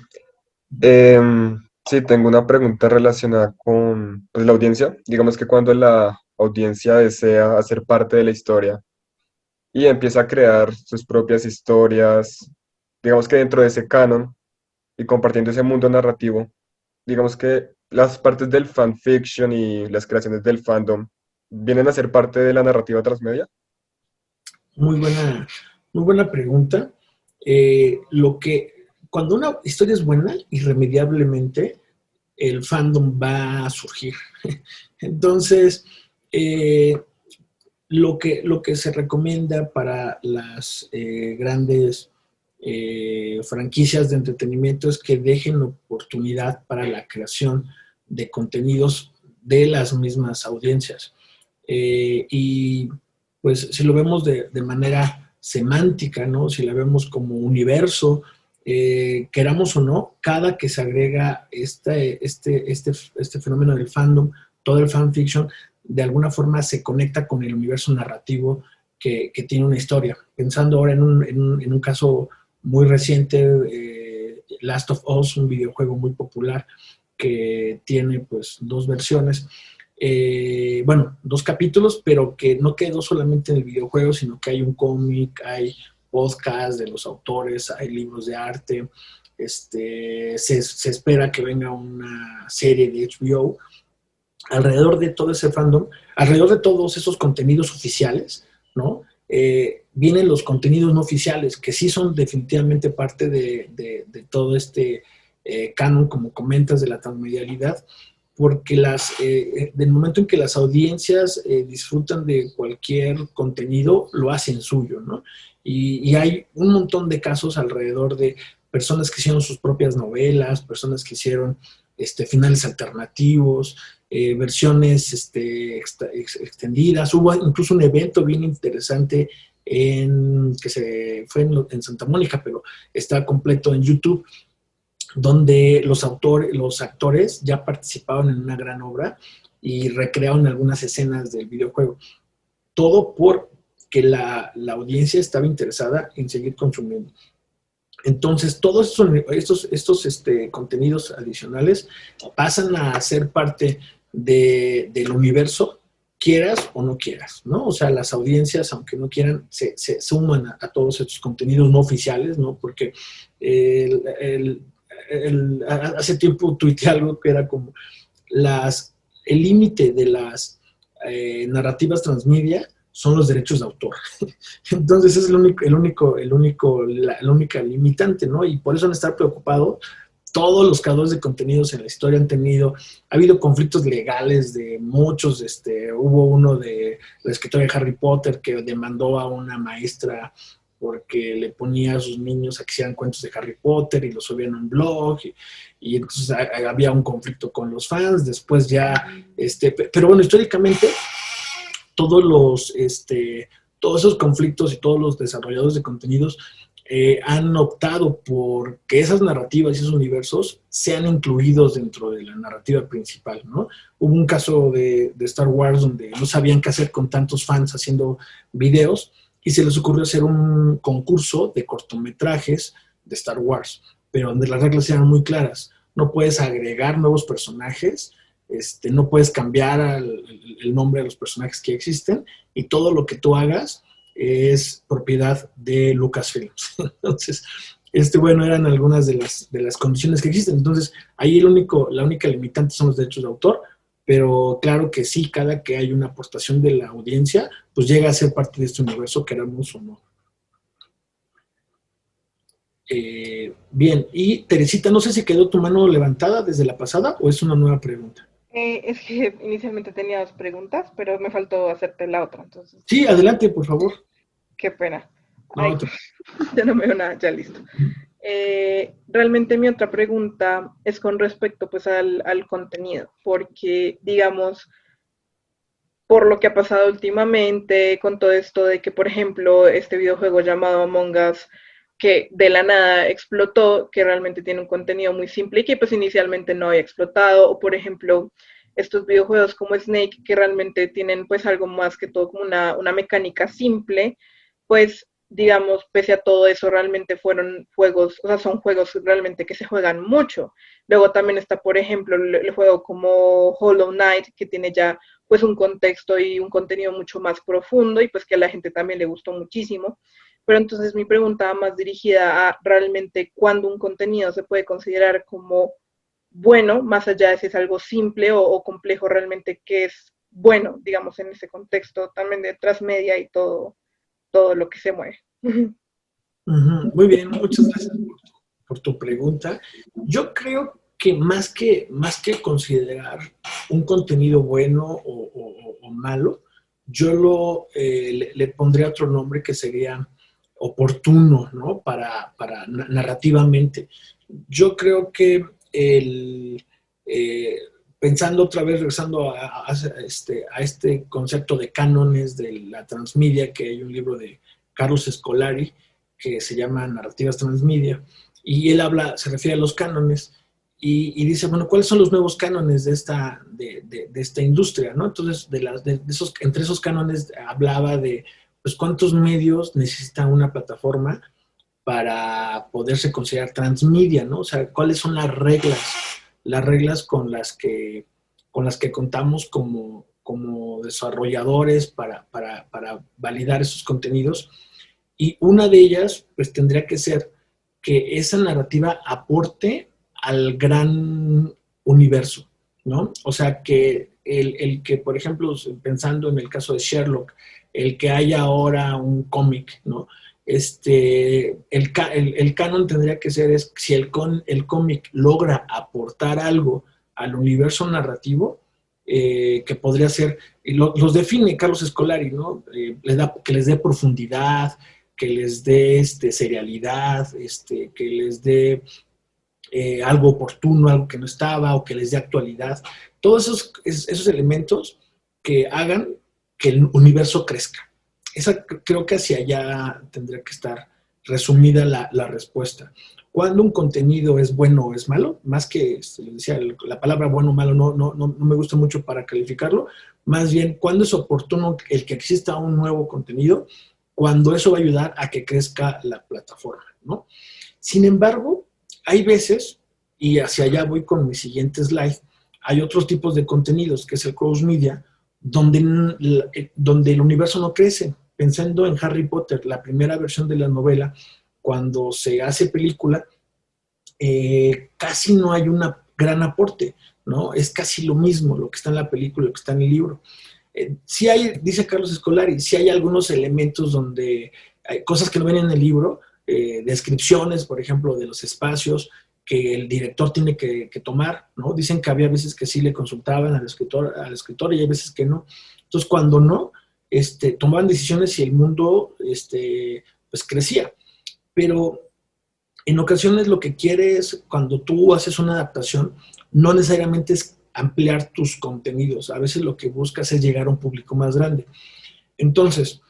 Sí, tengo una pregunta relacionada con pues, la audiencia. Digamos que cuando la audiencia desea hacer parte de la historia y empieza a crear sus propias historias, digamos que dentro de ese canon y compartiendo ese mundo narrativo, digamos que las partes del fanfiction y las creaciones del fandom vienen a ser parte de la narrativa transmedia. Muy buena pregunta. Cuando una historia es buena, irremediablemente el fandom va a surgir. Entonces, lo que se recomienda para las grandes franquicias de entretenimiento es que dejen oportunidad para la creación de contenidos de las mismas audiencias. Y pues si lo vemos de manera semántica, ¿no? Si la vemos como universo, queramos o no, cada que se agrega este fenómeno del fandom, todo el fanfiction, de alguna forma se conecta con el universo narrativo que tiene una historia. Pensando ahora en un caso muy reciente, Last of Us, un videojuego muy popular que tiene pues 2 versiones, 2 capítulos, pero que no quedó solamente en el videojuego, sino que hay un cómic, hay podcast de los autores, hay libros de arte, se espera que venga una serie de HBO. Alrededor de todo ese fandom, alrededor de todos esos contenidos oficiales, ¿no? Vienen los contenidos no oficiales, que sí son definitivamente parte de todo canon, como comentas, de la transmedialidad, porque del momento en que las audiencias disfrutan de cualquier contenido, lo hacen suyo, ¿no? Y hay un montón de casos alrededor de personas que hicieron sus propias novelas, personas que hicieron finales alternativos, versiones extendidas. Hubo incluso un evento bien interesante fue en Santa Mónica, pero está completo en YouTube, donde los actores ya participaron en una gran obra y recrearon algunas escenas del videojuego. Todo porque la audiencia estaba interesada en seguir consumiendo. Entonces, todos estos contenidos adicionales pasan a ser parte del universo, quieras o no quieras, ¿no? O sea, las audiencias, aunque no quieran, se suman a todos estos contenidos no oficiales, ¿no? Porque hace tiempo tuiteé algo que era como el límite de las narrativas transmedia son los derechos de autor. Entonces es la única limitante, ¿no? Y por eso han estado preocupados. Todos los creadores de contenidos en la historia ha habido conflictos legales de muchos. Hubo uno de la escritora de Harry Potter que demandó a una maestra porque le ponía a sus niños a que hicieran cuentos de Harry Potter y los subían a un blog, y entonces había un conflicto con los fans. Después ya, pero bueno, históricamente todos esos conflictos y todos los desarrolladores de contenidos han optado por que esas narrativas y esos universos sean incluidos dentro de la narrativa principal, ¿no? Hubo un caso de Star Wars donde no sabían qué hacer con tantos fans haciendo videos y se les ocurrió hacer un concurso de cortometrajes de Star Wars, pero donde las reglas eran muy claras. No puedes agregar nuevos personajes, no puedes cambiar el nombre de los personajes que existen, y todo lo que tú hagas es propiedad de Lucasfilms. Entonces, bueno, eran algunas de las condiciones que existen. Entonces, ahí la única limitante son los derechos de autor, pero claro que sí, cada que hay una aportación de la audiencia, pues llega a ser parte de este universo, queramos o no. Bien, y Teresita, no sé si quedó tu mano levantada desde la pasada o es una nueva pregunta. Es que inicialmente tenía 2 preguntas, pero me faltó hacerte la otra. Entonces, sí, adelante, por favor. Qué pena. No, ya no me veo nada, ya listo. Realmente mi otra pregunta es con respecto pues al contenido, porque digamos, por lo que ha pasado últimamente con todo esto de que, por ejemplo, este videojuego llamado Among Us, que de la nada explotó, que realmente tiene un contenido muy simple y que pues inicialmente no había explotado, o por ejemplo, estos videojuegos como Snake, que realmente tienen pues algo más que todo como una mecánica simple, pues digamos, pese a todo eso, realmente fueron juegos, o sea, son juegos realmente que se juegan mucho. Luego también está, por ejemplo, el juego como Hollow Knight, que tiene ya pues un contexto y un contenido mucho más profundo y pues que a la gente también le gustó muchísimo. Pero entonces mi pregunta va más dirigida a realmente cuándo un contenido se puede considerar como bueno, más allá de si es algo simple o complejo, realmente que es bueno, digamos, en ese contexto también de transmedia y todo lo que se mueve. Muy bien, muchas gracias por tu pregunta. Yo creo que más que considerar un contenido bueno o malo, yo le pondría otro nombre que sería oportuno, ¿no? Para narrativamente. Yo creo que pensando otra vez, regresando a este concepto de cánones de la transmedia, que hay un libro de Carlos Scolari que se llama Narrativas Transmedia, y él se refiere a los cánones, y dice, bueno, ¿cuáles son los nuevos cánones de esta industria, ¿no? Entonces, entre esos cánones hablaba de, pues, cuántos medios necesita una plataforma para poderse considerar transmedia, ¿no? O sea, ¿cuáles son las reglas con las que contamos como desarrolladores para validar esos contenidos? Y una de ellas, pues, tendría que ser que esa narrativa aporte al gran universo, ¿no? O sea, que el que, por ejemplo, pensando en el caso de Sherlock, el que haya ahora un cómic, ¿no? El canon tendría que ser si el cómic logra aportar algo al universo narrativo, que podría ser, los define Carlos Scolari, ¿no? Que les dé profundidad, que les dé serialidad, que les dé algo oportuno, algo que no estaba o que les dé actualidad. Todos esos elementos que hagan que el universo crezca. Creo que hacia allá tendría que estar resumida la respuesta. Cuando un contenido es bueno o es malo, más que, les decía, la palabra bueno o malo no me gusta mucho para calificarlo, más bien cuando es oportuno el que exista un nuevo contenido, cuando eso va a ayudar a que crezca la plataforma, ¿no? Sin embargo, hay veces, y hacia allá voy con mi siguiente slide, hay otros tipos de contenidos, que es el cross media, donde el universo no crece. Pensando en Harry Potter, la primera versión de la novela, cuando se hace película, casi no hay un gran aporte, ¿no? Es casi lo mismo lo que está en la película, lo que está en el libro. Sí hay, dice Carlos Escolari, sí hay algunos elementos donde hay cosas que no vienen en el libro, descripciones, por ejemplo, de los espacios que el director tiene que tomar, ¿no? Dicen que había veces que sí le consultaban al escritor y hay veces que no. Entonces, cuando no, tomaban decisiones y el mundo, pues crecía. Pero en ocasiones lo que quieres cuando tú haces una adaptación, no necesariamente es ampliar tus contenidos. A veces lo que buscas es llegar a un público más grande. Entonces,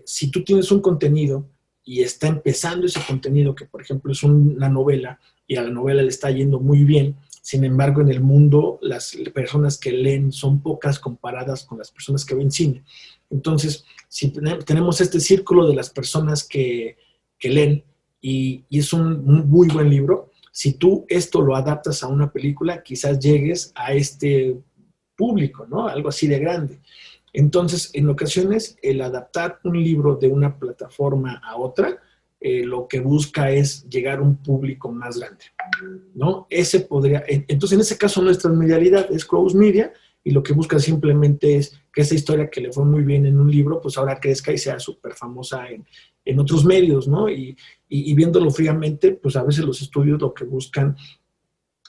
si tú tienes un contenido y está empezando ese contenido, que por ejemplo es una novela, y a la novela le está yendo muy bien, sin embargo en el mundo las personas que leen son pocas comparadas con las personas que ven cine. Entonces, si tenemos este círculo de las personas que leen, y es un muy buen libro, si tú esto lo adaptas a una película, quizás llegues a este público, ¿no? Algo así de grande. Entonces, en ocasiones, el adaptar un libro de una plataforma a otra, lo que busca es llegar a un público más grande, ¿no? Entonces, en ese caso no es transmedialidad, es cross media, y lo que busca simplemente es que esa historia que le fue muy bien en un libro, pues ahora crezca y sea súper famosa en otros medios, ¿no? Y viéndolo fríamente, pues a veces los estudios lo que buscan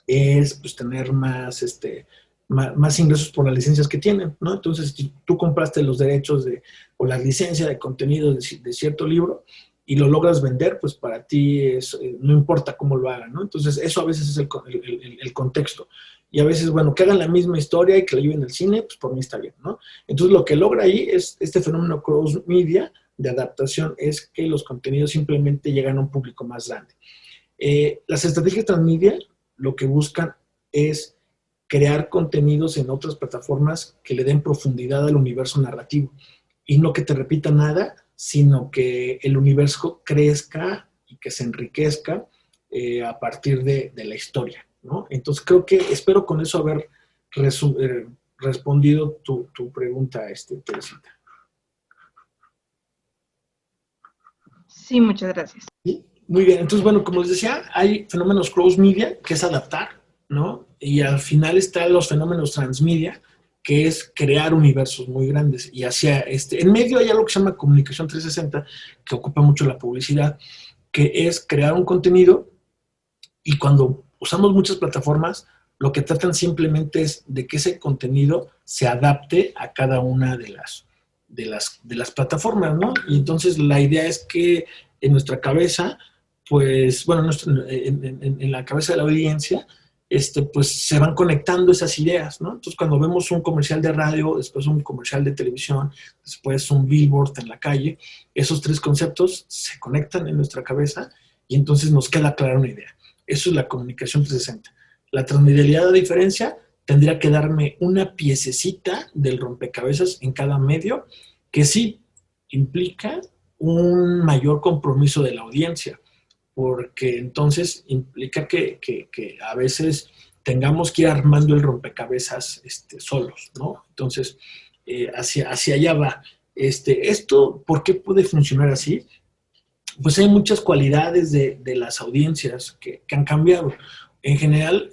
es pues tener más ingresos por las licencias que tienen, ¿no? Entonces, si tú compraste los derechos o la licencia de contenido de cierto libro y lo logras vender, pues para ti no importa cómo lo hagan, ¿no? Entonces, eso a veces es el contexto. Y a veces, bueno, que hagan la misma historia y que la lleven al cine, pues por mí está bien, ¿no? Entonces, lo que logra ahí es este fenómeno cross media de adaptación, es que los contenidos simplemente llegan a un público más grande. Las estrategias transmedia lo que buscan es crear contenidos en otras plataformas que le den profundidad al universo narrativo. Y no que te repita nada, sino que el universo crezca y que se enriquezca a partir de la historia, ¿no? Entonces, espero con eso haber respondido tu pregunta, Teresita. Sí, muchas gracias. ¿Sí? Muy bien. Entonces, bueno, como les decía, hay fenómenos cross media, que es adaptar, ¿no? Y al final están los fenómenos transmedia, que es crear universos muy grandes. Y en medio hay algo que se llama comunicación 360, que ocupa mucho la publicidad, que es crear un contenido, y cuando usamos muchas plataformas, lo que tratan simplemente es de que ese contenido se adapte a cada una de las plataformas, ¿no? Y entonces la idea es que en nuestra cabeza, pues, bueno, en la cabeza de la audiencia, pues se van conectando esas ideas, ¿no? Entonces, cuando vemos un comercial de radio, después un comercial de televisión, después un billboard en la calle, esos tres conceptos se conectan en nuestra cabeza y entonces nos queda clara una idea. Eso es la comunicación 360. La transmedialidad, a diferencia, tendría que darme una piececita del rompecabezas en cada medio, que sí implica un mayor compromiso de la audiencia, porque entonces implica que a veces tengamos que ir armando el rompecabezas solos, ¿no? Entonces, hacia allá va. Esto, ¿por qué puede funcionar así? Pues hay muchas cualidades de las audiencias que han cambiado. En general,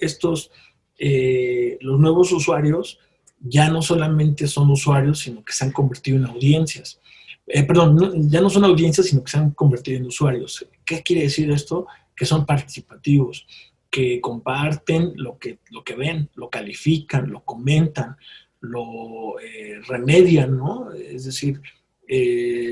los nuevos usuarios ya no solamente son usuarios, sino que se han convertido en audiencias. Ya no son audiencias, sino que se han convertido en usuarios. ¿Qué quiere decir esto? Que son participativos, que comparten lo que ven, lo califican, lo comentan, lo remedian, ¿no? Es decir,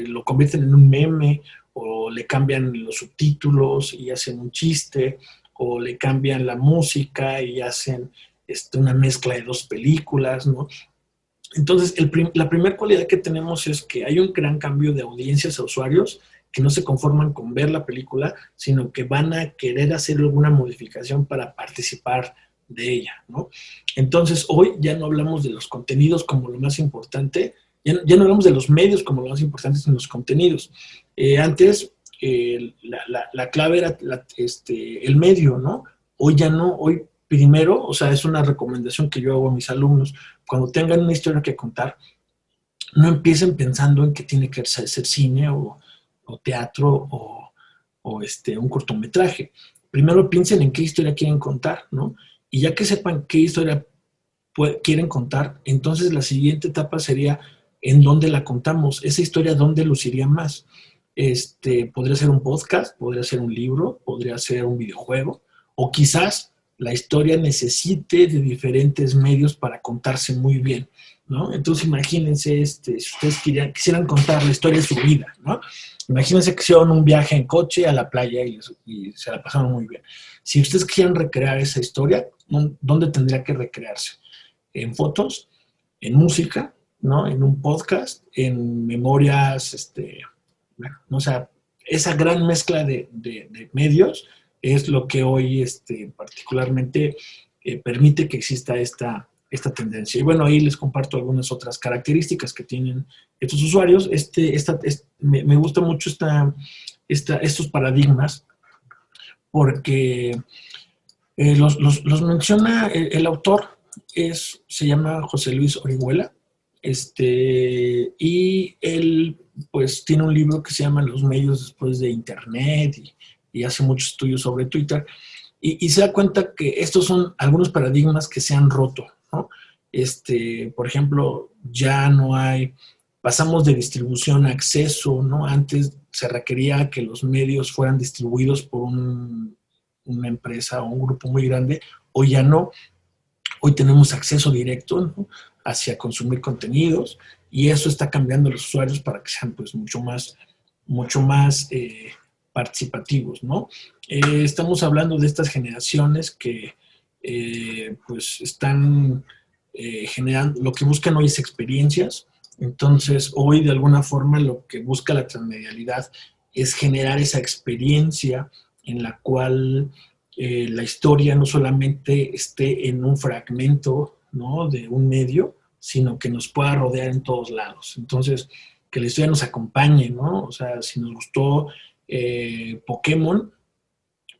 lo convierten en un meme o le cambian los subtítulos y hacen un chiste o le cambian la música y hacen una mezcla de dos películas, ¿no? Entonces, la primera cualidad que tenemos es que hay un gran cambio de audiencias a usuarios que no se conforman con ver la película, sino que van a querer hacer alguna modificación para participar de ella, ¿no? Entonces, hoy ya no hablamos de los contenidos como lo más importante, ya no hablamos de los medios como lo más importante, sino los contenidos. Antes, la clave era el medio, ¿no? Hoy ya no, hoy primero, o sea, es una recomendación que yo hago a mis alumnos, cuando tengan una historia que contar, no empiecen pensando en que tiene que ser cine o teatro o un cortometraje. Primero piensen en qué historia quieren contar, ¿no? Y ya que sepan qué historia quieren contar, entonces la siguiente etapa sería en dónde la contamos, esa historia dónde luciría más. Podría ser un podcast, podría ser un libro, podría ser un videojuego, o quizás la historia necesite de diferentes medios para contarse muy bien, ¿no? Entonces imagínense, si ustedes quisieran contar la historia de su vida, ¿no? Imagínense que hicieron un viaje en coche a la playa y se la pasaron muy bien. Si ustedes quieren recrear esa historia, ¿dónde tendría que recrearse? En fotos, en música, ¿no? En un podcast, en memorias, bueno, o sea, esa gran mezcla de medios es lo que hoy particularmente permite que exista esta tendencia. Y bueno, ahí les comparto algunas otras características que tienen estos usuarios. Me gusta mucho estos paradigmas porque los menciona el autor, se llama José Luis Orihuela, y él pues tiene un libro que se llama Los medios después de Internet y hace muchos estudios sobre Twitter y se da cuenta que estos son algunos paradigmas que se han roto, ¿no? Por ejemplo, ya no hay, pasamos de distribución a acceso, ¿no? Antes se requería que los medios fueran distribuidos por una empresa o un grupo muy grande, hoy ya no. Hoy tenemos acceso directo, ¿no? Hacia consumir contenidos y eso está cambiando a los usuarios para que sean pues mucho más participativos, ¿no? Estamos hablando de estas generaciones que pues están generando, lo que buscan hoy es experiencias. Entonces hoy de alguna forma lo que busca la transmedialidad es generar esa experiencia en la cual la historia no solamente esté en un fragmento, ¿no? De un medio, sino que nos pueda rodear en todos lados. Entonces, que la historia nos acompañe, ¿no? O sea, si nos gustó Pokémon,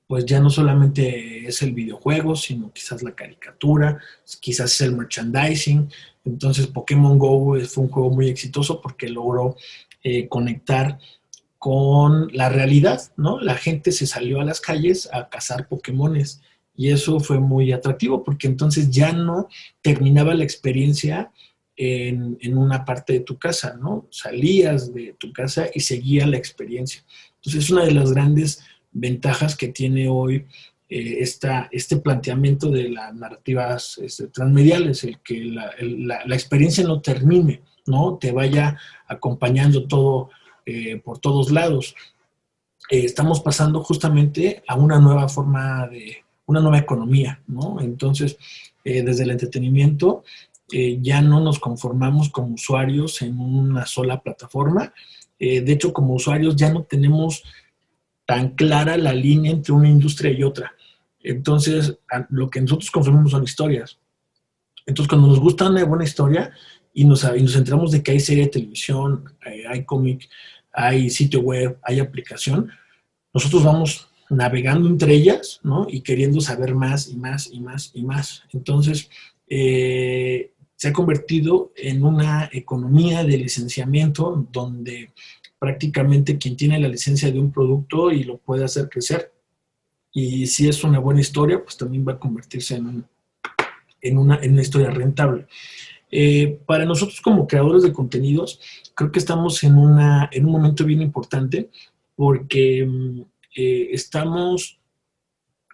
pues ya no solamente es el videojuego, sino quizás la caricatura, quizás es el merchandising. Entonces, Pokémon Go fue un juego muy exitoso porque logró conectar con la realidad, ¿no? La gente se salió a las calles a cazar Pokémones y eso fue muy atractivo porque entonces ya no terminaba la experiencia en una parte de tu casa, ¿no? Salías de tu casa y seguía la experiencia. Entonces es una de las grandes ventajas que tiene hoy este planteamiento de las narrativas transmediales, el que la experiencia no termine, ¿no? Te vaya acompañando todo por todos lados. Estamos pasando justamente a una nueva forma una nueva economía, ¿no? Entonces, desde el entretenimiento, ya no nos conformamos como usuarios en una sola plataforma. De hecho, como usuarios ya no tenemos tan clara la línea entre una industria y otra. Entonces, lo que nosotros consumimos son historias. Entonces, cuando nos gusta una buena historia y nos enteramos de que hay serie de televisión, hay cómic, hay sitio web, hay aplicación, nosotros vamos navegando entre ellas, ¿no? Y queriendo saber más y más y más y más. Entonces, se ha convertido en una economía de licenciamiento donde prácticamente quien tiene la licencia de un producto y lo puede hacer crecer. Y si es una buena historia, pues también va a convertirse en una historia rentable. Para nosotros como creadores de contenidos, creo que estamos en un momento bien importante porque estamos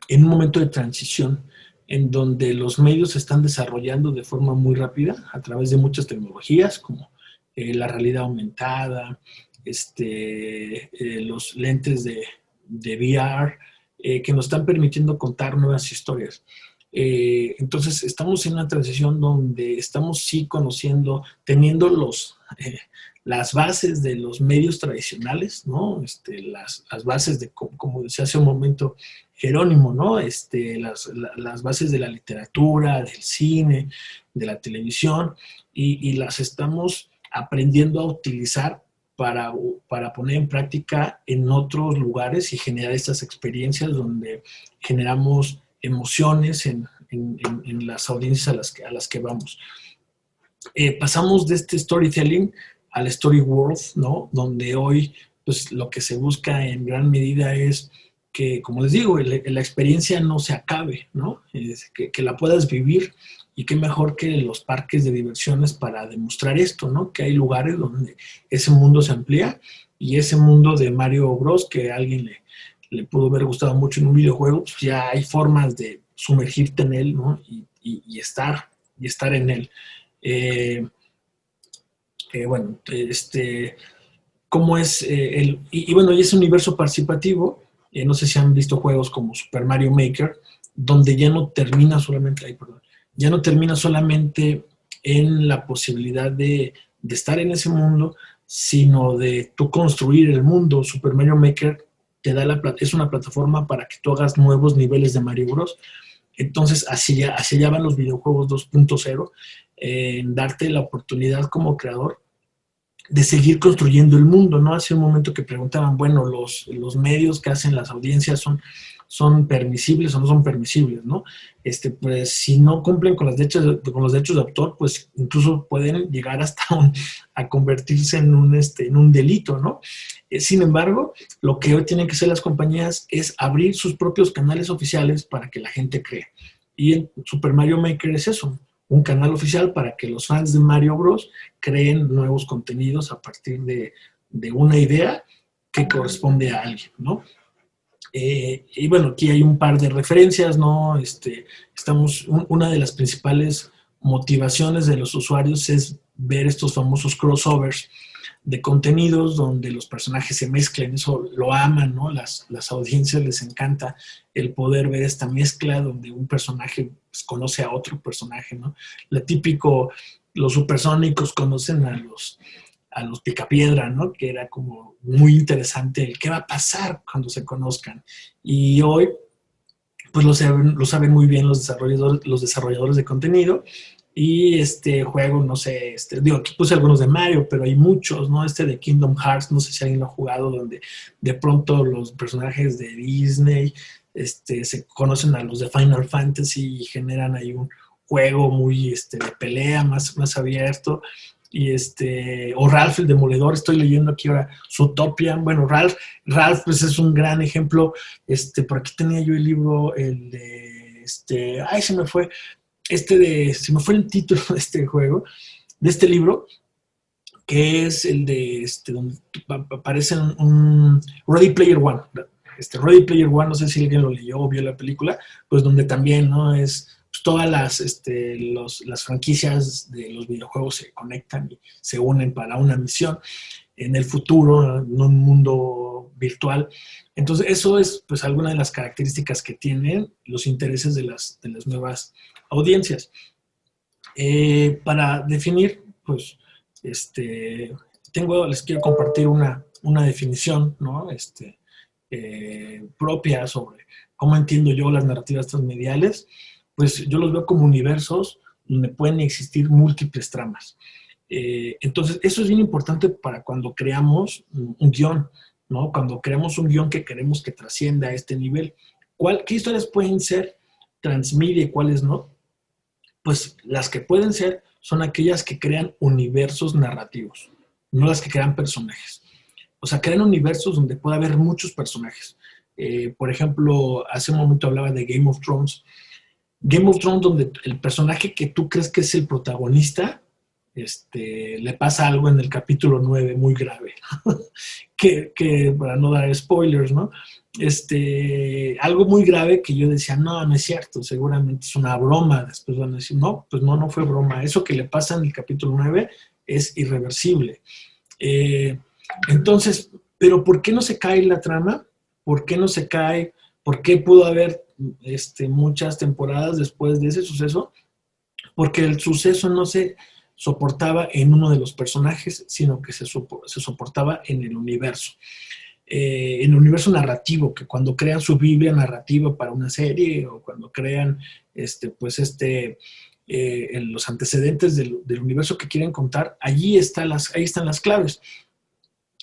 en un momento de transición en donde los medios se están desarrollando de forma muy rápida a través de muchas tecnologías como la realidad aumentada, los lentes de VR, que nos están permitiendo contar nuevas historias. Entonces, estamos en una transición donde estamos sí conociendo, teniendo las bases de los medios tradicionales, ¿no? Las bases de, como decía hace un momento Jerónimo, ¿no? Las bases de la literatura, del cine, de la televisión, y las estamos aprendiendo a utilizar para poner en práctica en otros lugares y generar estas experiencias donde generamos emociones en las audiencias a las que vamos. Pasamos de este storytelling al story world, ¿no? Donde hoy pues, lo que se busca en gran medida es que, como les digo, la experiencia no se acabe, ¿no? Que la puedas vivir, y qué mejor que los parques de diversiones para demostrar esto, ¿no? Que hay lugares donde ese mundo se amplía, y ese mundo de Mario Bros. Que a alguien le pudo haber gustado mucho en un videojuego, pues ya hay formas de sumergirte en él, ¿no? Y estar en él. Bueno, cómo es bueno, y ese universo participativo, no sé si han visto juegos como Super Mario Maker, donde ya no termina solamente, ya no termina solamente en la posibilidad de estar en ese mundo, sino de tú construir el mundo. Super Mario Maker es una plataforma para que tú hagas nuevos niveles de Mario Bros. Entonces, hacia allá van los videojuegos 2.0, en darte la oportunidad como creador de seguir construyendo el mundo, ¿no? Hace un momento que preguntaban, bueno, los medios que hacen las audiencias son permisibles o no son permisibles, ¿no? Pues si no cumplen con los derechos de autor, pues incluso pueden llegar hasta a convertirse en un delito, ¿no? Sin embargo, lo que hoy tienen que hacer las compañías es abrir sus propios canales oficiales para que la gente cree. Y en Super Mario Maker es eso, un canal oficial para que los fans de Mario Bros. Creen nuevos contenidos a partir de una idea que corresponde a alguien, ¿no? Y bueno, aquí hay un par de referencias, ¿no? Una de las principales motivaciones de los usuarios es ver estos famosos crossovers de contenidos donde los personajes se mezclan. Eso lo aman, ¿no? Las audiencias les encanta el poder ver esta mezcla donde un personaje pues, conoce a otro personaje, ¿no? Los supersónicos conocen a los Picapiedra, ¿no? Que era como muy interesante el qué va a pasar cuando se conozcan. Y hoy, pues lo saben muy bien los desarrolladores de contenido. Y este juego, no sé, aquí puse algunos de Mario, pero hay muchos, ¿no? De Kingdom Hearts, no sé si alguien lo ha jugado, donde de pronto los personajes de Disney se conocen a los de Final Fantasy y generan ahí un juego muy de pelea, más abierto. Y o Ralph el Demoledor, estoy leyendo aquí ahora Zootopia. Bueno, Ralph pues es un gran ejemplo. Por aquí tenía yo el libro, el de se me fue el título de este juego, de este libro, que es el de donde aparece un Ready Player One. Ready Player One, no sé si alguien lo leyó o vio la película, pues donde también, ¿no? Es pues, todas las franquicias de los videojuegos se conectan y se unen para una misión en el futuro, en un mundo virtual. Entonces, eso es pues alguna de las características que tienen los intereses de las nuevas audiencias. Para definir, pues, les quiero compartir una definición, ¿no? Propia sobre cómo entiendo yo las narrativas transmediales. Pues yo los veo como universos donde pueden existir múltiples tramas. Entonces, eso es bien importante para cuando creamos un guión, ¿no? Cuando creamos un guión que queremos que trascienda a este nivel. ¿Qué historias pueden ser transmedia y cuáles no? Pues las que pueden ser son aquellas que crean universos narrativos, no las que crean personajes. O sea, crean universos donde puede haber muchos personajes. Por ejemplo, hace un momento hablaba de Game of Thrones. Game of Thrones, donde el personaje que tú crees que es el protagonista, le pasa algo en el capítulo 9 muy grave. que para no dar spoilers, ¿no? Algo muy grave que yo decía, no es cierto, seguramente es una broma. Después van a decir, no, pues no fue broma. Eso que le pasa en el capítulo 9 es irreversible. Entonces, ¿pero por qué no se cae la trama? ¿Por qué no se cae ¿Por qué pudo haber muchas temporadas después de ese suceso? Porque el suceso no se soportaba en uno de los personajes, sino que se soportaba en el universo. En el universo narrativo, que cuando crean su Biblia narrativa para una serie o cuando crean los antecedentes del universo que quieren contar, ahí están las claves.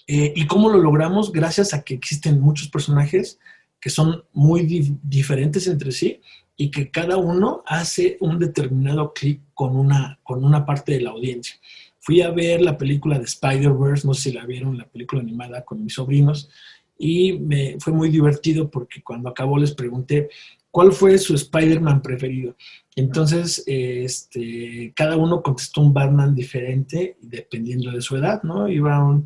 ¿Y cómo lo logramos? Gracias a que existen muchos personajes que son muy diferentes entre sí y que cada uno hace un determinado clic con una parte de la audiencia. Fui a ver la película de Spider-Verse, no sé si la vieron, la película animada con mis sobrinos, y fue muy divertido porque cuando acabó les pregunté cuál fue su Spider-Man preferido. Entonces, cada uno contestó un Batman diferente dependiendo de su edad, ¿no? Iba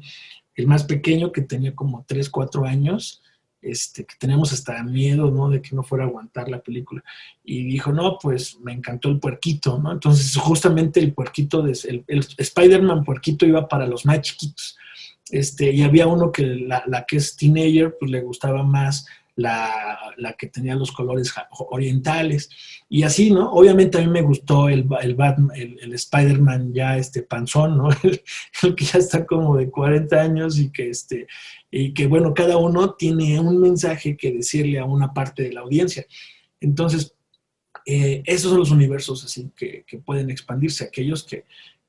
el más pequeño que tenía como 3, 4 años, que teníamos hasta miedo, ¿no? De que no fuera a aguantar la película. Y dijo, no, pues me encantó el puerquito, ¿no? Entonces, justamente el puerquito, el Spider-Man puerquito iba para los más chiquitos. Y había uno que la que es teenager, pues le gustaba más la que tenía los colores orientales. Y así, ¿no? Obviamente a mí me gustó el Spider-Man ya panzón, ¿no? El que ya está como de 40 años y que bueno, cada uno tiene un mensaje que decirle a una parte de la audiencia. Entonces, esos son los universos así que pueden expandirse, aquellos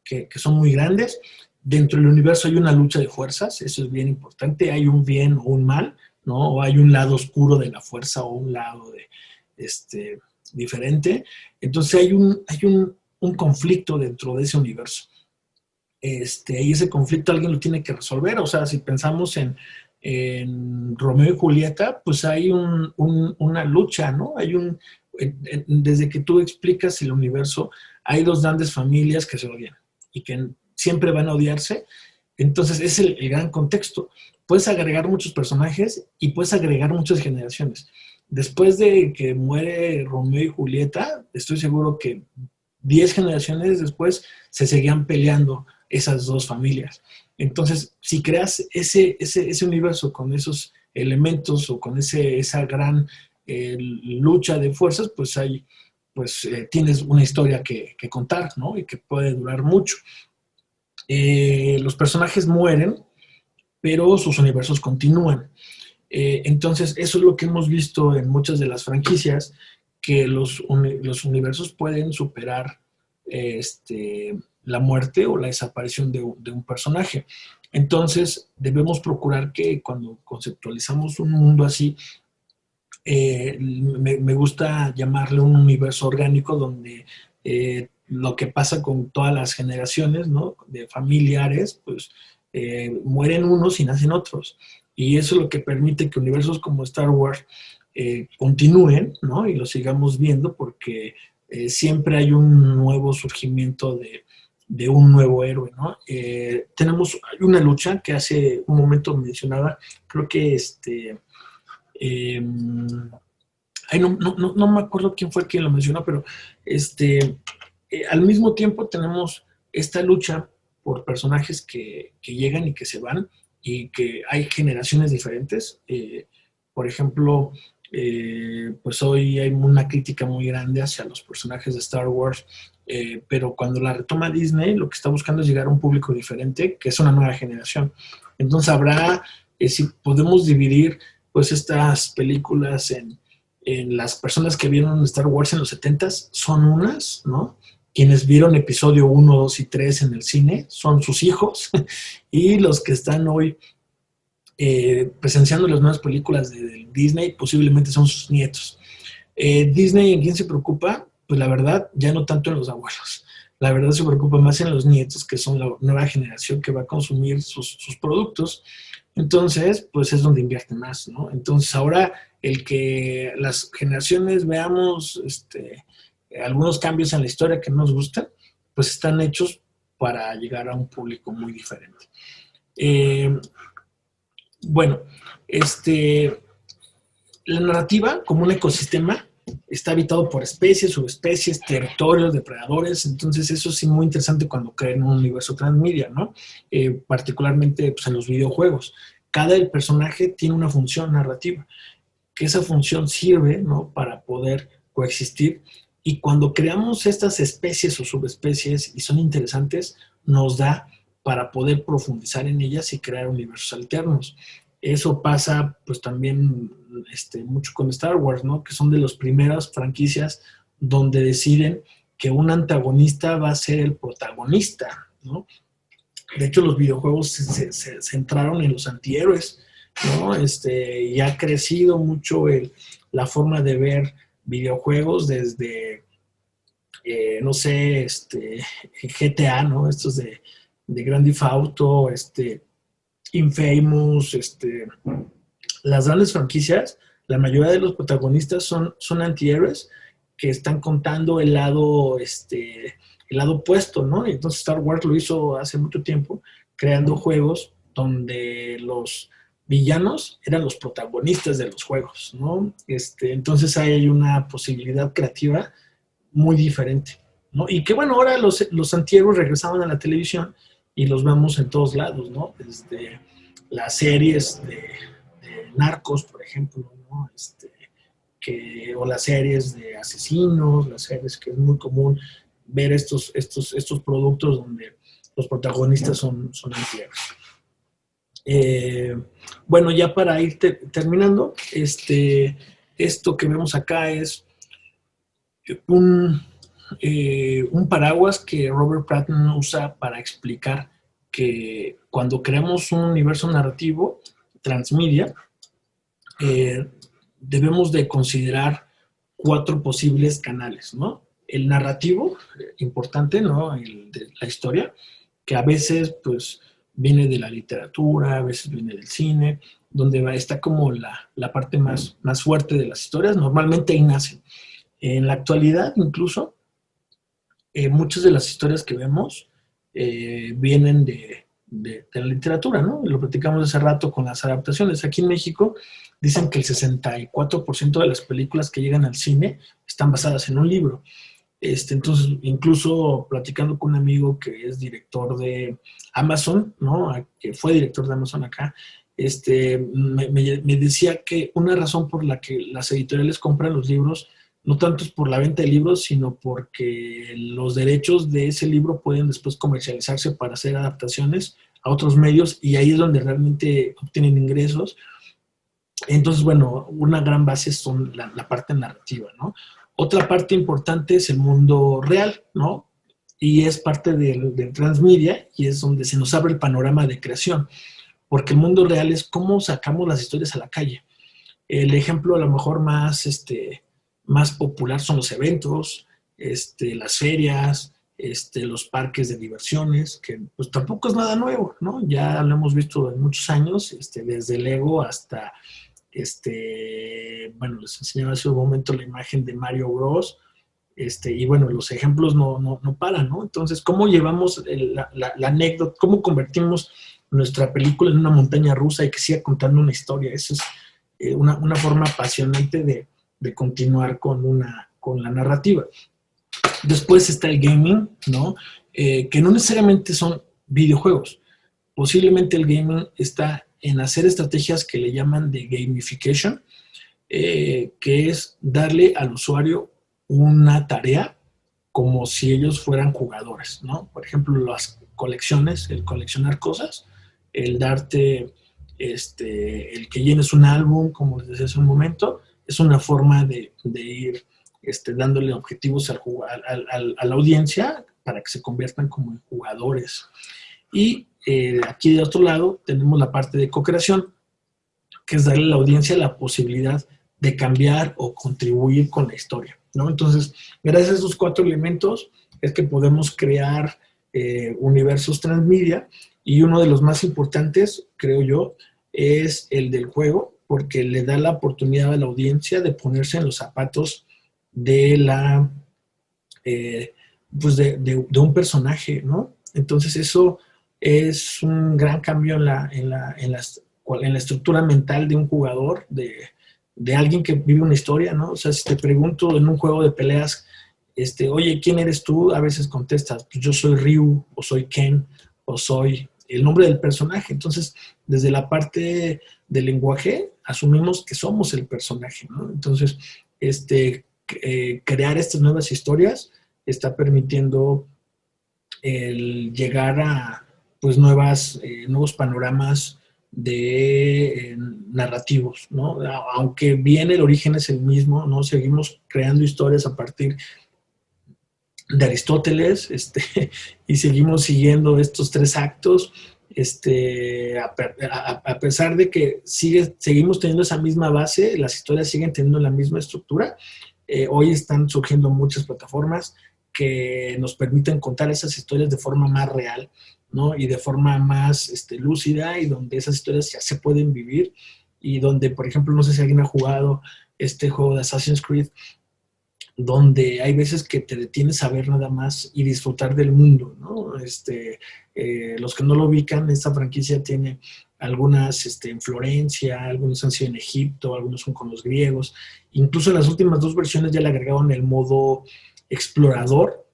que son muy grandes. Dentro del universo hay una lucha de fuerzas, eso es bien importante, hay un bien o un mal, ¿no? O hay un lado oscuro de la fuerza o un lado diferente. Entonces hay un conflicto dentro de ese universo. Y ese conflicto alguien lo tiene que resolver. O sea, si pensamos en Romeo y Julieta, pues hay una lucha, ¿no? Desde que tú explicas el universo, hay dos grandes familias que se odian y que siempre van a odiarse. Entonces, es el gran contexto. Puedes agregar muchos personajes y puedes agregar muchas generaciones. Después de que muere Romeo y Julieta, estoy seguro que 10 generaciones después se seguían peleando esas dos familias. Entonces, si creas ese universo con esos elementos o con esa gran lucha de fuerzas, pues tienes una historia que contar, ¿no? Y que puede durar mucho. Los personajes mueren, pero sus universos continúan. Entonces, eso es lo que hemos visto en muchas de las franquicias, que los universos pueden superar la muerte o la desaparición de un personaje. Entonces, debemos procurar que cuando conceptualizamos un mundo así, me gusta llamarle un universo orgánico donde lo que pasa con todas las generaciones, ¿no? De familiares, pues mueren unos y nacen otros. Y eso es lo que permite que universos como Star Wars continúen, ¿no? Y lo sigamos viendo porque siempre hay un nuevo surgimiento de un nuevo héroe, ¿no? Tenemos una lucha que hace un momento mencionaba, creo que no me acuerdo quién fue quien lo mencionó, pero al mismo tiempo tenemos esta lucha por personajes que llegan y que se van y que hay generaciones diferentes. Por ejemplo, pues hoy hay una crítica muy grande hacia los personajes de Star Wars, pero cuando la retoma Disney, lo que está buscando es llegar a un público diferente, que es una nueva generación. Entonces habrá, si podemos dividir pues estas películas en las personas que vieron Star Wars en los 70s, son unas, ¿no? Quienes vieron episodio 1, 2 y 3 en el cine son sus hijos, y los que están hoy presenciando las nuevas películas de Disney posiblemente son sus nietos. Disney, ¿en quién se preocupa? Pues la verdad, ya no tanto en los abuelos. La verdad se preocupa más en los nietos, que son la nueva generación que va a consumir sus productos. Entonces, pues es donde invierte más, ¿no? Entonces ahora el que las generaciones veamos algunos cambios en la historia que nos gustan, pues están hechos para llegar a un público muy diferente. Bueno, la narrativa como un ecosistema está habitado por especies, subespecies, territorios, depredadores. Entonces eso es muy interesante cuando crean un universo transmedia, ¿no? Particularmente pues, en los videojuegos. Cada personaje tiene una función narrativa. que esa función sirve, ¿no?, para poder coexistir. Y cuando creamos estas especies o subespecies y son interesantes, nos da para poder profundizar en ellas y crear universos alternos. Eso pasa pues también mucho con Star Wars, ¿no?, que son de las primeras franquicias donde deciden que un antagonista va a ser el protagonista, ¿no? De hecho, los videojuegos se centraron en los antihéroes, ¿no? Y ha crecido mucho la forma de ver videojuegos desde, no sé, GTA, ¿no? Estos de Grand Theft Auto, Infamous, las grandes franquicias, la mayoría de los protagonistas son antihéroes que están contando el lado opuesto, ¿no? Y entonces Star Wars lo hizo hace mucho tiempo, creando juegos donde los villanos eran los protagonistas de los juegos, ¿no? Entonces hay una posibilidad creativa muy diferente, ¿no? Y que bueno, ahora los antihéroes regresaban a la televisión y los vemos en todos lados, ¿no? Desde las series de Narcos, por ejemplo, ¿no? O las series de asesinos, las series que es muy común ver estos productos donde los protagonistas son antihéroes. Bueno, ya para ir terminando, esto que vemos acá es un paraguas que Robert Putnam usa para explicar que cuando creamos un universo narrativo transmedia, debemos de considerar 4 posibles canales, ¿no? El narrativo, importante, ¿no? El de la historia, que a veces, pues, viene de la literatura, a veces viene del cine, donde está como la parte más fuerte de las historias. Normalmente ahí nacen. En la actualidad, incluso, muchas de las historias que vemos vienen de la literatura, ¿no? Lo platicamos hace rato con las adaptaciones. Aquí en México dicen que el 64% de las películas que llegan al cine están basadas en un libro. Entonces, incluso platicando con un amigo que es director de Amazon, ¿no?, que fue director de Amazon acá, me decía que una razón por la que las editoriales compran los libros no tanto es por la venta de libros, sino porque los derechos de ese libro pueden después comercializarse para hacer adaptaciones a otros medios y ahí es donde realmente obtienen ingresos. Entonces, bueno, una gran base son la parte narrativa, ¿no? Otra parte importante es el mundo real, ¿no? Y es parte del transmedia y es donde se nos abre el panorama de creación, porque el mundo real es cómo sacamos las historias a la calle. El ejemplo a lo mejor más popular son los eventos, las ferias, los parques de diversiones, que pues tampoco es nada nuevo, ¿no? Ya lo hemos visto en muchos años, desde Lego hasta, bueno, les enseñaba hace un momento la imagen de Mario Bros, y bueno, los ejemplos no paran, ¿no? Entonces, ¿cómo llevamos la anécdota, cómo convertimos nuestra película en una montaña rusa y que siga contando una historia? Eso es una forma apasionante de continuar con la narrativa. Después está el gaming, ¿no? Que no necesariamente son videojuegos. Posiblemente el gaming está en hacer estrategias que le llaman de gamification, que es darle al usuario una tarea como si ellos fueran jugadores, ¿no? Por ejemplo, las colecciones, el coleccionar cosas, el darte, el que llenes un álbum, como les decía hace un momento, es una forma de ir dándole objetivos a la audiencia para que se conviertan como en jugadores. Y aquí de otro lado tenemos la parte de co-creación, que es darle a la audiencia la posibilidad de cambiar o contribuir con la historia, ¿no? Entonces, gracias a esos 4 elementos es que podemos crear universos transmedia, y uno de los más importantes, creo yo, es el del juego, porque le da la oportunidad a la audiencia de ponerse en los zapatos de de un personaje, ¿no? Entonces eso es un gran cambio en la estructura mental de un jugador, de alguien que vive una historia, ¿no? O sea, si te pregunto en un juego de peleas, oye, ¿quién eres tú? A veces contestas, pues yo soy Ryu, o soy Ken, o soy el nombre del personaje. Entonces, desde la parte del lenguaje, asumimos que somos el personaje, ¿no? Entonces, crear estas nuevas historias está permitiendo el llegar a pues nuevos panoramas de narrativos, ¿no? Aunque bien el origen es el mismo, ¿no? Seguimos creando historias a partir de Aristóteles, y seguimos siguiendo estos tres actos, a pesar de que seguimos teniendo esa misma base, las historias siguen teniendo la misma estructura. Hoy están surgiendo muchas plataformas que nos permiten contar esas historias de forma más real, ¿no? Y de forma más lúcida, y donde esas historias ya se pueden vivir, y donde, por ejemplo, no sé si alguien ha jugado este juego de Assassin's Creed, donde hay veces que te detienes a ver nada más y disfrutar del mundo, ¿no? Los que no lo ubican, esta franquicia tiene algunas en Florencia, algunos han sido en Egipto, algunos son con los griegos. Incluso en las últimas dos versiones ya le agregaron el modo explorador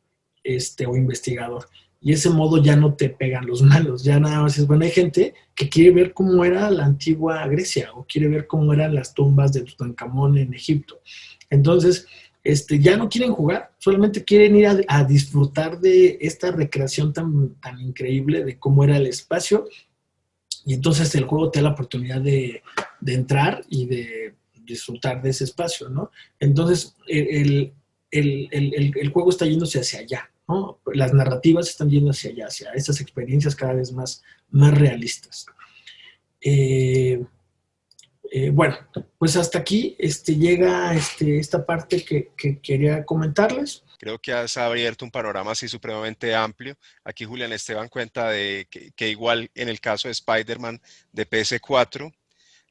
o investigador. Y ese modo ya no te pegan los malos, ya nada más es, bueno, hay gente que quiere ver cómo era la antigua Grecia o quiere ver cómo eran las tumbas de Tutankamón en Egipto. Entonces, ya no quieren jugar, solamente quieren ir a disfrutar de esta recreación tan increíble de cómo era el espacio, y entonces el juego te da la oportunidad de entrar y de disfrutar de ese espacio, ¿no? Entonces, el juego está yéndose hacia allá, ¿no? Las narrativas están yendo hacia allá, hacia estas experiencias cada vez más realistas. Bueno, pues hasta aquí llega esta parte que quería comentarles. Creo que has abierto un panorama así supremamente amplio. Aquí Julián Esteban cuenta de que igual en el caso de Spider-Man de PS4,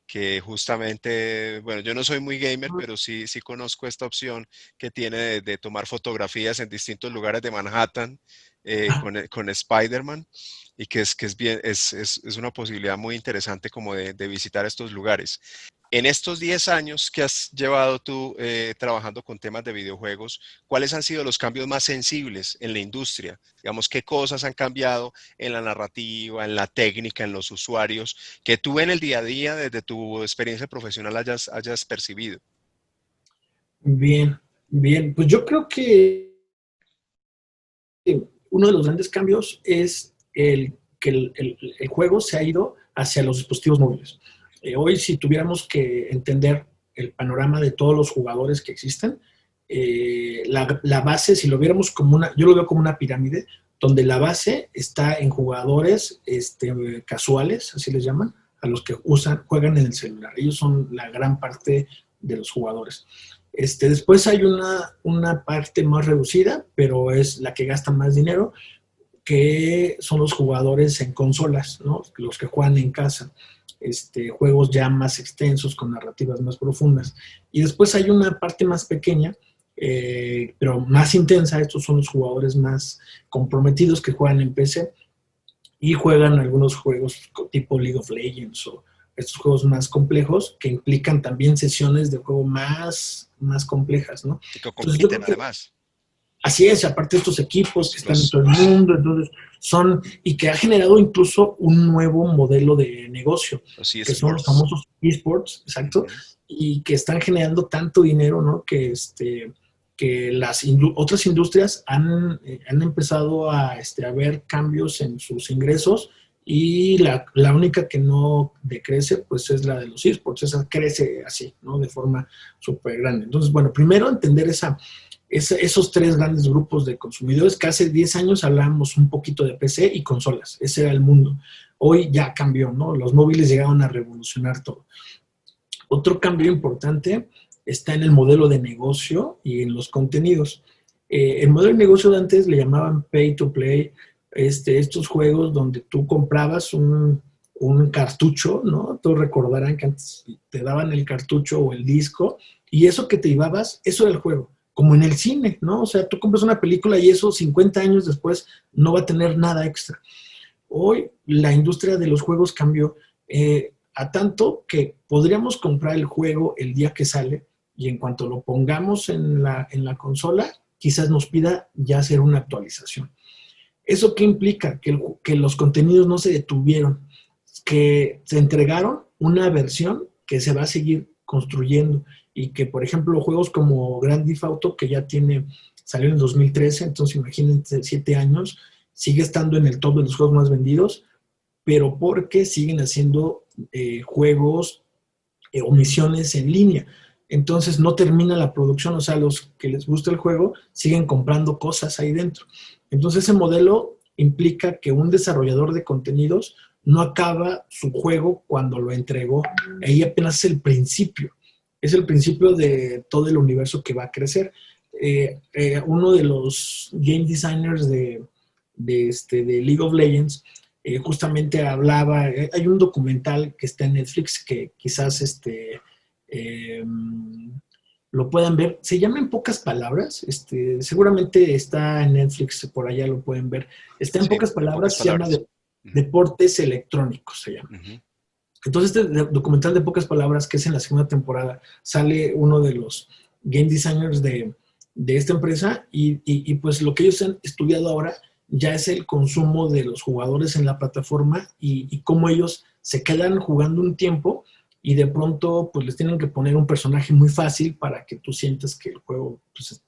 que justamente, bueno, yo no soy muy gamer, pero sí conozco esta opción que tiene de tomar fotografías en distintos lugares de Manhattan con Spider-Man, y que es bien, es una posibilidad muy interesante como de visitar estos lugares. En estos 10 años que has llevado tú trabajando con temas de videojuegos, ¿cuáles han sido los cambios más sensibles en la industria? Digamos, ¿qué cosas han cambiado en la narrativa, en la técnica, en los usuarios, que tú en el día a día, desde tu experiencia profesional, hayas percibido? Bien, pues yo creo que uno de los grandes cambios es que el juego se ha ido hacia los dispositivos móviles. Hoy, si tuviéramos que entender el panorama de todos los jugadores que existen, la base, si lo viéramos como yo lo veo como una pirámide, donde la base está en jugadores casuales, así les llaman, a los que juegan en el celular. Ellos son la gran parte de los jugadores. Después hay una parte más reducida, pero es la que gasta más dinero, que son los jugadores en consolas, ¿no? Los que juegan en casa. Juegos ya más extensos, con narrativas más profundas. Y después hay una parte más pequeña, pero más intensa. Estos son los jugadores más comprometidos que juegan en PC y juegan algunos juegos tipo League of Legends o estos juegos más complejos que implican también sesiones de juego más complejas, ¿no? Y que compiten además. Así es, aparte de estos equipos que están en todo el mundo, entonces y que ha generado incluso un nuevo modelo de negocio, que son los famosos esports, exacto, y que están generando tanto dinero, ¿no? Que las otras industrias han empezado a ver cambios en sus ingresos, y la única que no decrece, pues es la de los esports. Esa crece así, ¿no? De forma súper grande. Entonces, bueno, primero entender esos tres grandes grupos de consumidores, que hace 10 años hablábamos un poquito de PC y consolas. Ese era el mundo. Hoy ya cambió, ¿no? Los móviles llegaron a revolucionar todo. Otro cambio importante está en el modelo de negocio y en los contenidos. El modelo de negocio de antes le llamaban pay to play, estos juegos donde tú comprabas un cartucho, ¿no? Todos recordarán que antes te daban el cartucho o el disco, y eso que te llevabas, eso era el juego, como en el cine, ¿no? O sea, tú compras una película y eso 50 años después no va a tener nada extra. Hoy la industria de los juegos cambió a tanto que podríamos comprar el juego el día que sale, y en cuanto lo pongamos en la consola, quizás nos pida ya hacer una actualización. ¿Eso qué implica? Que los contenidos no se detuvieron, que se entregaron una versión que se va a seguir construyendo y que, por ejemplo, juegos como Grand Theft Auto, que ya salió en el 2013, entonces imagínense 7 años, sigue estando en el top de los juegos más vendidos, pero porque siguen haciendo juegos o misiones en línea. Entonces no termina la producción, o sea, los que les gusta el juego siguen comprando cosas ahí dentro. Entonces ese modelo implica que un desarrollador de contenidos no acaba su juego cuando lo entregó. Ahí apenas es el principio de todo el universo que va a crecer. Uno de los game designers de League of Legends justamente hablaba, hay un documental que está en Netflix que quizás eh, lo puedan ver, se llama En pocas palabras, seguramente está en Netflix, por allá lo pueden ver, está en Sí, pocas en pocas palabras, se llama palabras. Ujú, Deportes Electrónicos, se llama. ujú. Entonces, documental de pocas palabras, que es en la segunda temporada, sale uno de los game designers de esta empresa y pues lo que ellos han estudiado ahora ya es el consumo de los jugadores en la plataforma y cómo ellos se quedan jugando un tiempo y de pronto pues les tienen que poner un personaje muy fácil para que tú sientas que el juego pues,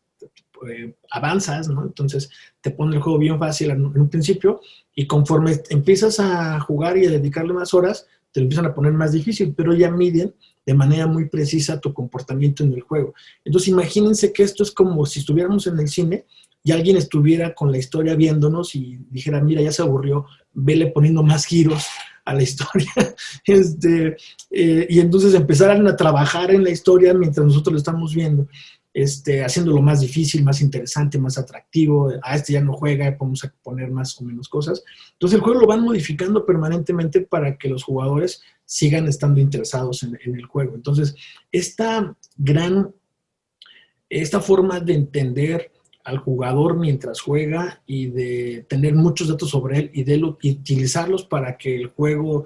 avanzas, ¿no? Entonces te pone el juego bien fácil en un principio y conforme empiezas a jugar y a dedicarle más horas, te lo empiezan a poner más difícil, pero ya miden de manera muy precisa tu comportamiento en el juego. Entonces imagínense que esto es como si estuviéramos en el cine y alguien estuviera con la historia viéndonos y dijera, mira, ya se aburrió, vele poniendo más giros a la historia. Y entonces empezaran a trabajar en la historia mientras nosotros lo estamos viendo. Haciéndolo más difícil, más interesante, más atractivo. Ya no juega, vamos a poner más o menos cosas. Entonces el juego lo van modificando permanentemente para que los jugadores sigan estando interesados en el juego. Entonces, esta forma de entender al jugador mientras juega y de tener muchos datos sobre él y utilizarlos para que el juego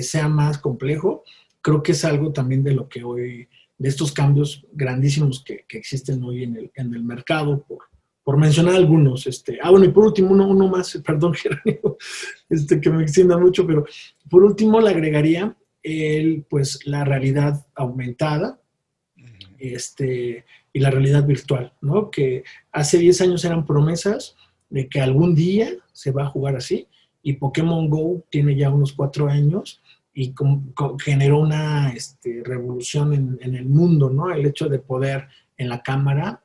sea más complejo, creo que es algo también de lo que hoy, de estos cambios grandísimos que existen hoy en el mercado, por mencionar algunos. Bueno, y por último, uno más, perdón, Jerónimo, que me extienda mucho, pero por último le agregaría pues, la realidad aumentada, y la realidad virtual, ¿no? Que hace 10 años eran promesas de que algún día se va a jugar así, y Pokémon Go tiene ya unos 4 años y generó una revolución en el mundo, ¿no? El hecho de poder en la cámara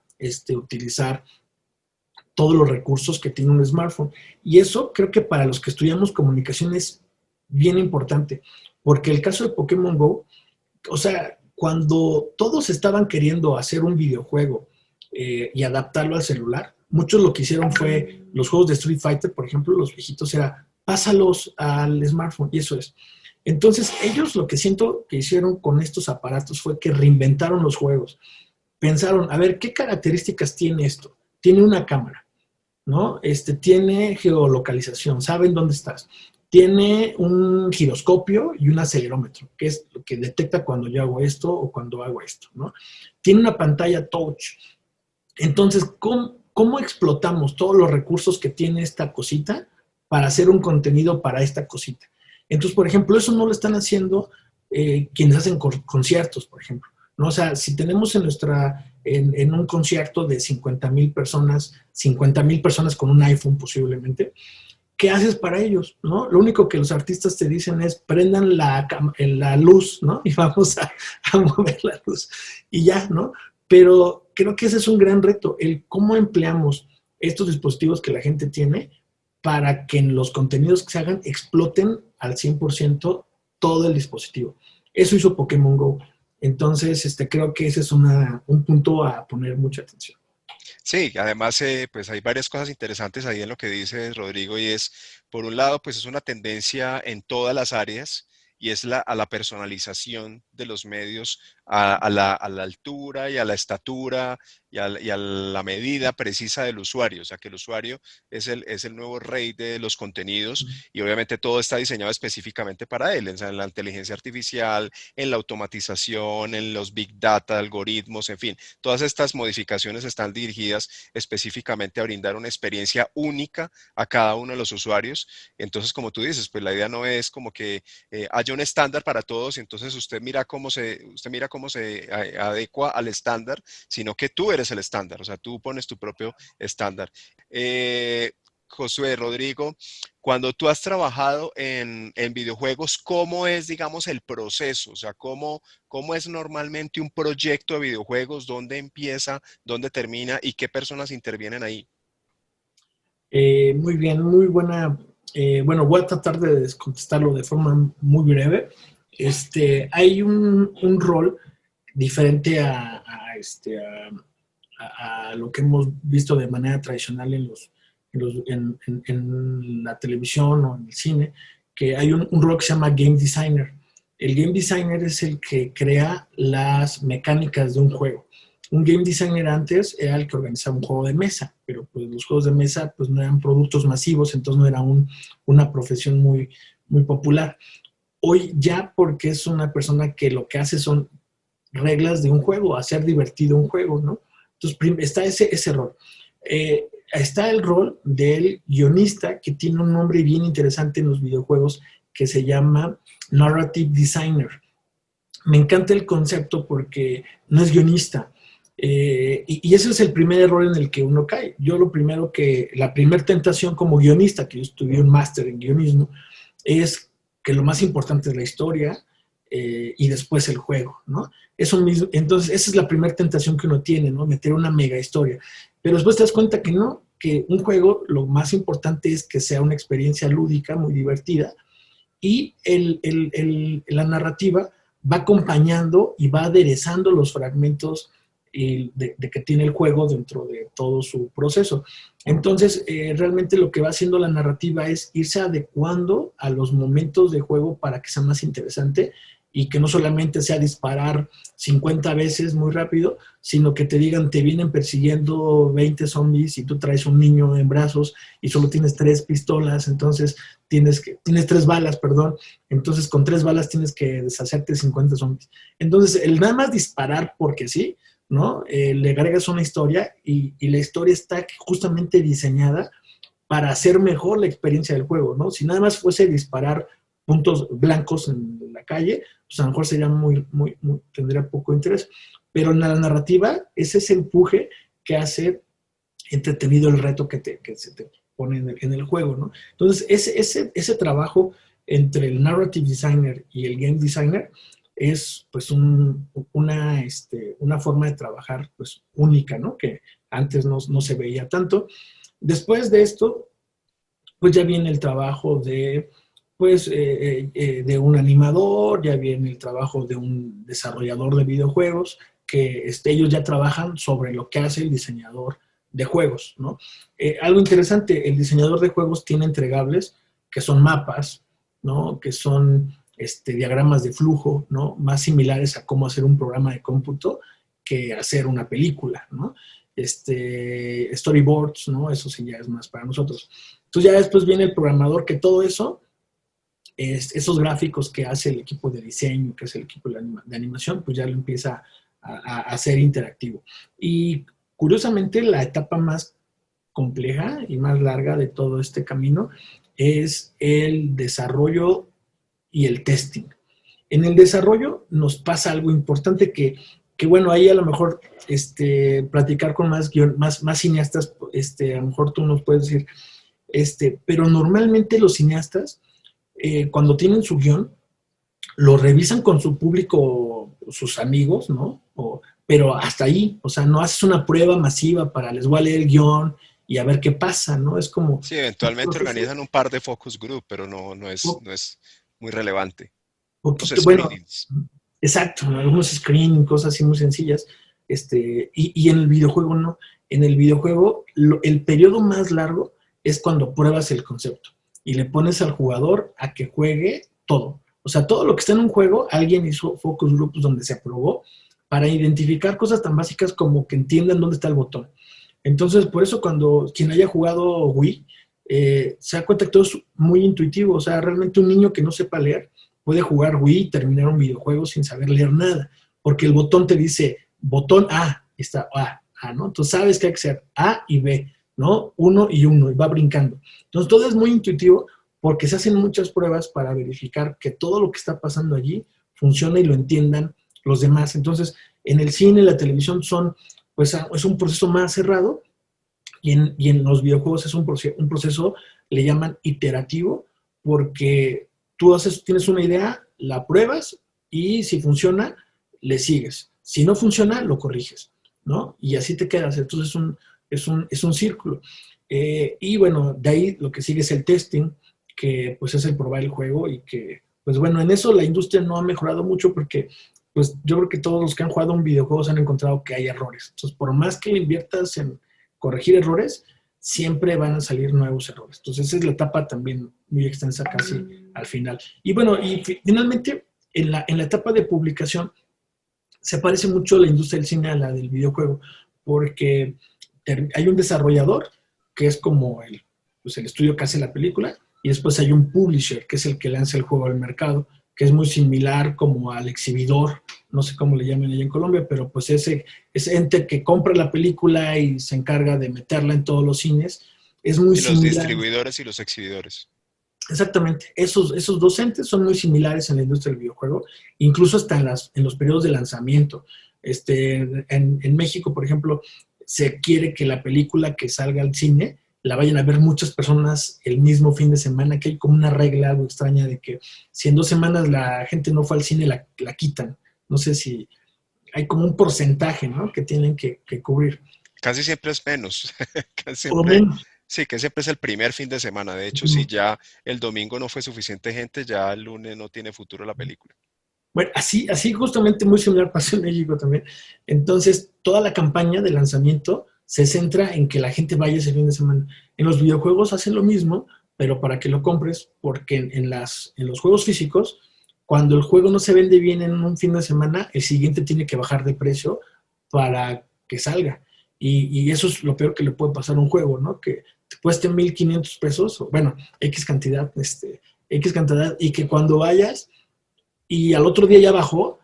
utilizar todos los recursos que tiene un smartphone. Y eso creo que para los que estudiamos comunicación es bien importante, porque el caso de Pokémon Go, o sea, cuando todos estaban queriendo hacer un videojuego y adaptarlo al celular, muchos lo que hicieron fue los juegos de Street Fighter, por ejemplo, los viejitos, era pásalos al smartphone, y eso es. Entonces, ellos lo que siento que hicieron con estos aparatos fue que reinventaron los juegos. Pensaron, a ver, ¿qué características tiene esto? Tiene una cámara, ¿no? Tiene geolocalización, saben dónde estás. Tiene un giroscopio y un acelerómetro, que es lo que detecta cuando yo hago esto o cuando hago esto, ¿no? Tiene una pantalla touch. Entonces, ¿cómo explotamos todos los recursos que tiene esta cosita para hacer un contenido para esta cosita? Entonces, por ejemplo, eso no lo están haciendo quienes hacen conciertos, por ejemplo, ¿no? O sea, si tenemos en un concierto de 50,000 personas, 50,000 personas con un iPhone posiblemente, ¿qué haces para ellos? ¿No? Lo único que los artistas te dicen es prendan la luz, ¿no? Y vamos a mover la luz. Y ya, ¿no? Pero creo que ese es un gran reto, el cómo empleamos estos dispositivos que la gente tiene para que en los contenidos que se hagan exploten al 100% todo el dispositivo. Eso hizo Pokémon Go. Entonces, creo que ese es un punto a poner mucha atención. Sí, además, pues hay varias cosas interesantes ahí en lo que dice Rodrigo y es, por un lado, pues es una tendencia en todas las áreas y es a la personalización de los medios, a la altura y a la estatura y a la medida precisa del usuario. O sea, que el usuario es el nuevo rey de los contenidos y obviamente todo está diseñado específicamente para él, en la inteligencia artificial, en la automatización, en los big data, algoritmos, en fin. Todas estas modificaciones están dirigidas específicamente a brindar una experiencia única a cada uno de los usuarios. Entonces, como tú dices, pues la idea no es como que haya un estándar para todos y entonces usted mira cómo se adecua al estándar, sino que tú eres el estándar, o sea, tú pones tu propio estándar. Josué, Rodrigo, cuando tú has trabajado en videojuegos, ¿cómo es, digamos, el proceso? O sea, ¿cómo es normalmente un proyecto de videojuegos? ¿Dónde empieza? ¿Dónde termina? ¿Y qué personas intervienen ahí? Muy bien, muy buena. Bueno, voy a tratar de contestarlo de forma muy breve. Hay un rol diferente a lo que hemos visto de manera tradicional en la televisión o en el cine, que hay un rol que se llama Game Designer. El Game Designer es el que crea las mecánicas de un juego. Un Game Designer antes era el que organizaba un juego de mesa, pero pues los juegos de mesa pues no eran productos masivos, entonces no era una profesión muy popular. Hoy ya, porque es una persona que lo que hace son reglas de un juego, hacer divertido un juego, ¿no? Entonces está ese rol. Está el rol del guionista, que tiene un nombre bien interesante en los videojuegos, que se llama Narrative Designer. Me encanta el concepto porque no es guionista. Y ese es el primer error en el que uno cae. Yo la primera tentación como guionista, que yo estudié un máster en guionismo, es que lo más importante es la historia y después el juego, ¿no? Eso mismo, entonces, esa es la primera tentación que uno tiene, ¿no? Meter una mega historia. Pero después te das cuenta que no, que un juego lo más importante es que sea una experiencia lúdica, muy divertida, y la narrativa va acompañando y va aderezando los fragmentos de que tiene el juego dentro de todo su proceso. Entonces, realmente lo que va haciendo la narrativa es irse adecuando a los momentos de juego para que sea más interesante y que no solamente sea disparar 50 veces muy rápido, sino que te digan, te vienen persiguiendo 20 zombies y tú traes un niño en brazos y solo tienes 3 pistolas, entonces tienes 3 balas, perdón, entonces con 3 balas tienes que deshacerte de 50 zombies. Entonces, el nada más disparar porque sí, ¿no? Le agregas una historia y la historia está justamente diseñada para hacer mejor la experiencia del juego, ¿no? Si nada más fuese disparar puntos blancos en la calle, pues a lo mejor sería tendría poco interés. Pero en la narrativa es ese empuje que hace entretenido el reto que se te pone en el juego, ¿no? Entonces, ese trabajo entre el narrative designer y el game designer es pues una forma de trabajar pues única, ¿no? Que antes no se veía tanto. Después de esto, pues ya viene el trabajo de un animador, ya viene el trabajo de un desarrollador de videojuegos, que ellos ya trabajan sobre lo que hace el diseñador de juegos, ¿no? Algo interesante, el diseñador de juegos tiene entregables que son mapas, ¿no? Que son diagramas de flujo, ¿no? Más similares a cómo hacer un programa de cómputo que hacer una película, ¿no? Storyboards, ¿no? Eso sí ya es más para nosotros. Entonces ya después viene el programador que todo eso, esos gráficos que hace el equipo de diseño, que hace el equipo de animación, pues ya lo empieza a hacer interactivo. Y curiosamente la etapa más compleja y más larga de todo este camino es el desarrollo y el testing. En el desarrollo nos pasa algo importante que bueno, ahí a lo mejor platicar con más cineastas, a lo mejor tú nos puedes decir, pero normalmente los cineastas, cuando tienen su guión, lo revisan con su público, sus amigos, ¿no? Pero hasta ahí, o sea, no haces una prueba masiva para les voy a leer el guión y a ver qué pasa, ¿no? Es como... Sí, eventualmente organizan un par de focus group, pero no es muy relevante. Poquito, bueno, exacto, algunos screening, cosas así muy sencillas, y en el videojuego no. En el videojuego, el periodo más largo es cuando pruebas el concepto y le pones al jugador a que juegue todo. O sea, todo lo que está en un juego, alguien hizo focus groups donde se aprobó para identificar cosas tan básicas como que entiendan dónde está el botón. Entonces, por eso cuando quien haya jugado Wii, se da cuenta que todo es muy intuitivo. O sea, realmente un niño que no sepa leer puede jugar Wii y terminar un videojuego sin saber leer nada, porque el botón te dice, botón A, está A, ¿no? Entonces sabes que hay que hacer A y B, ¿no? 1 y 1, y va brincando. Entonces todo es muy intuitivo porque se hacen muchas pruebas para verificar que todo lo que está pasando allí funciona y lo entiendan los demás. Entonces, en el cine, la televisión pues es un proceso más cerrado, y en los videojuegos es un proceso, le llaman iterativo, porque tú tienes una idea, la pruebas y si funciona, le sigues. Si no funciona, lo corriges, ¿no? Y así te quedas. Entonces es un círculo. Y bueno, de ahí lo que sigue es el testing, que pues es el probar el juego y que, pues bueno, en eso la industria no ha mejorado mucho porque pues yo creo que todos los que han jugado un videojuego se han encontrado que hay errores. Entonces, por más que le inviertas en corregir errores, siempre van a salir nuevos errores. Entonces, esa es la etapa también muy extensa casi al final. Y bueno, y finalmente, en la etapa de publicación, se parece mucho la industria del cine a la del videojuego, porque hay un desarrollador, que es como el estudio que hace la película, y después hay un publisher, que es el que lanza el juego al mercado, que es muy similar como al exhibidor, no sé cómo le llaman allá en Colombia, pero pues ese ente que compra la película y se encarga de meterla en todos los cines, es muy Y los similar. distribuidores y los exhibidores. Exactamente, esos dos entes son muy similares en la industria del videojuego, incluso hasta en los periodos de lanzamiento. En México, por ejemplo, se quiere que la película que salga al cine la vayan a ver muchas personas el mismo fin de semana, que hay como una regla algo extraña de que si en 2 semanas la gente no fue al cine, la quitan. No sé si hay como un porcentaje, ¿no?, que tienen que cubrir. Casi siempre es menos. Casi Por lo siempre, menos. sí, que siempre es el primer fin de semana. De hecho, si ya el domingo no fue suficiente gente, ya el lunes no tiene futuro la película. Bueno, así justamente muy similar pasó en México también. Entonces, toda la campaña de lanzamiento se centra en que la gente vaya ese fin de semana. En los videojuegos hacen lo mismo, pero para que lo compres, porque en los juegos físicos, cuando el juego no se vende bien en un fin de semana, el siguiente tiene que bajar de precio para que salga. Y eso es lo peor que le puede pasar a un juego, ¿no? Que te cueste 1,500 pesos, o bueno, X cantidad, y que cuando vayas y al otro día ya bajó,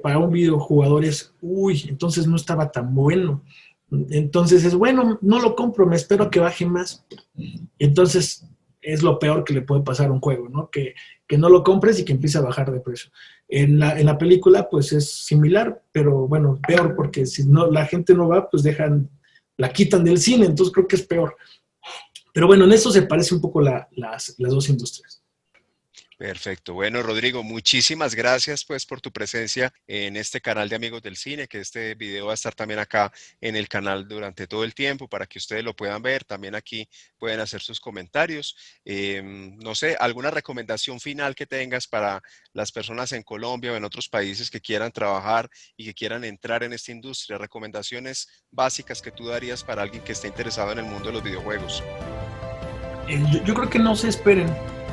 para un videojugador es, entonces no estaba tan bueno. Entonces es, bueno, no lo compro, me espero a que baje más. Entonces es lo peor que le puede pasar a un juego, ¿no? Que no lo compres y que empiece a bajar de precio. En la película, pues es similar, pero bueno, peor, porque si no, la gente no va, pues la quitan del cine, entonces creo que es peor. Pero bueno, en eso se parece un poco las dos industrias. Perfecto. Bueno, Rodrigo, muchísimas gracias pues por tu presencia en este canal de Amigos del Cine, que este video va a estar también acá en el canal durante todo el tiempo para que ustedes lo puedan ver. También aquí pueden hacer sus comentarios. No sé, alguna recomendación final que tengas para las personas en Colombia o en otros países que quieran trabajar y que quieran entrar en esta industria. Recomendaciones básicas que tú darías para alguien que esté interesado en el mundo de los videojuegos. Yo creo que no se esperen,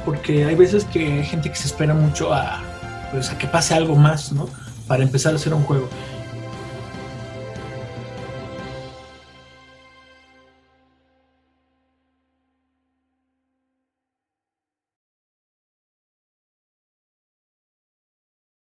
porque hay veces que hay gente que se espera mucho a que pase algo más, ¿no?, para empezar a hacer un juego.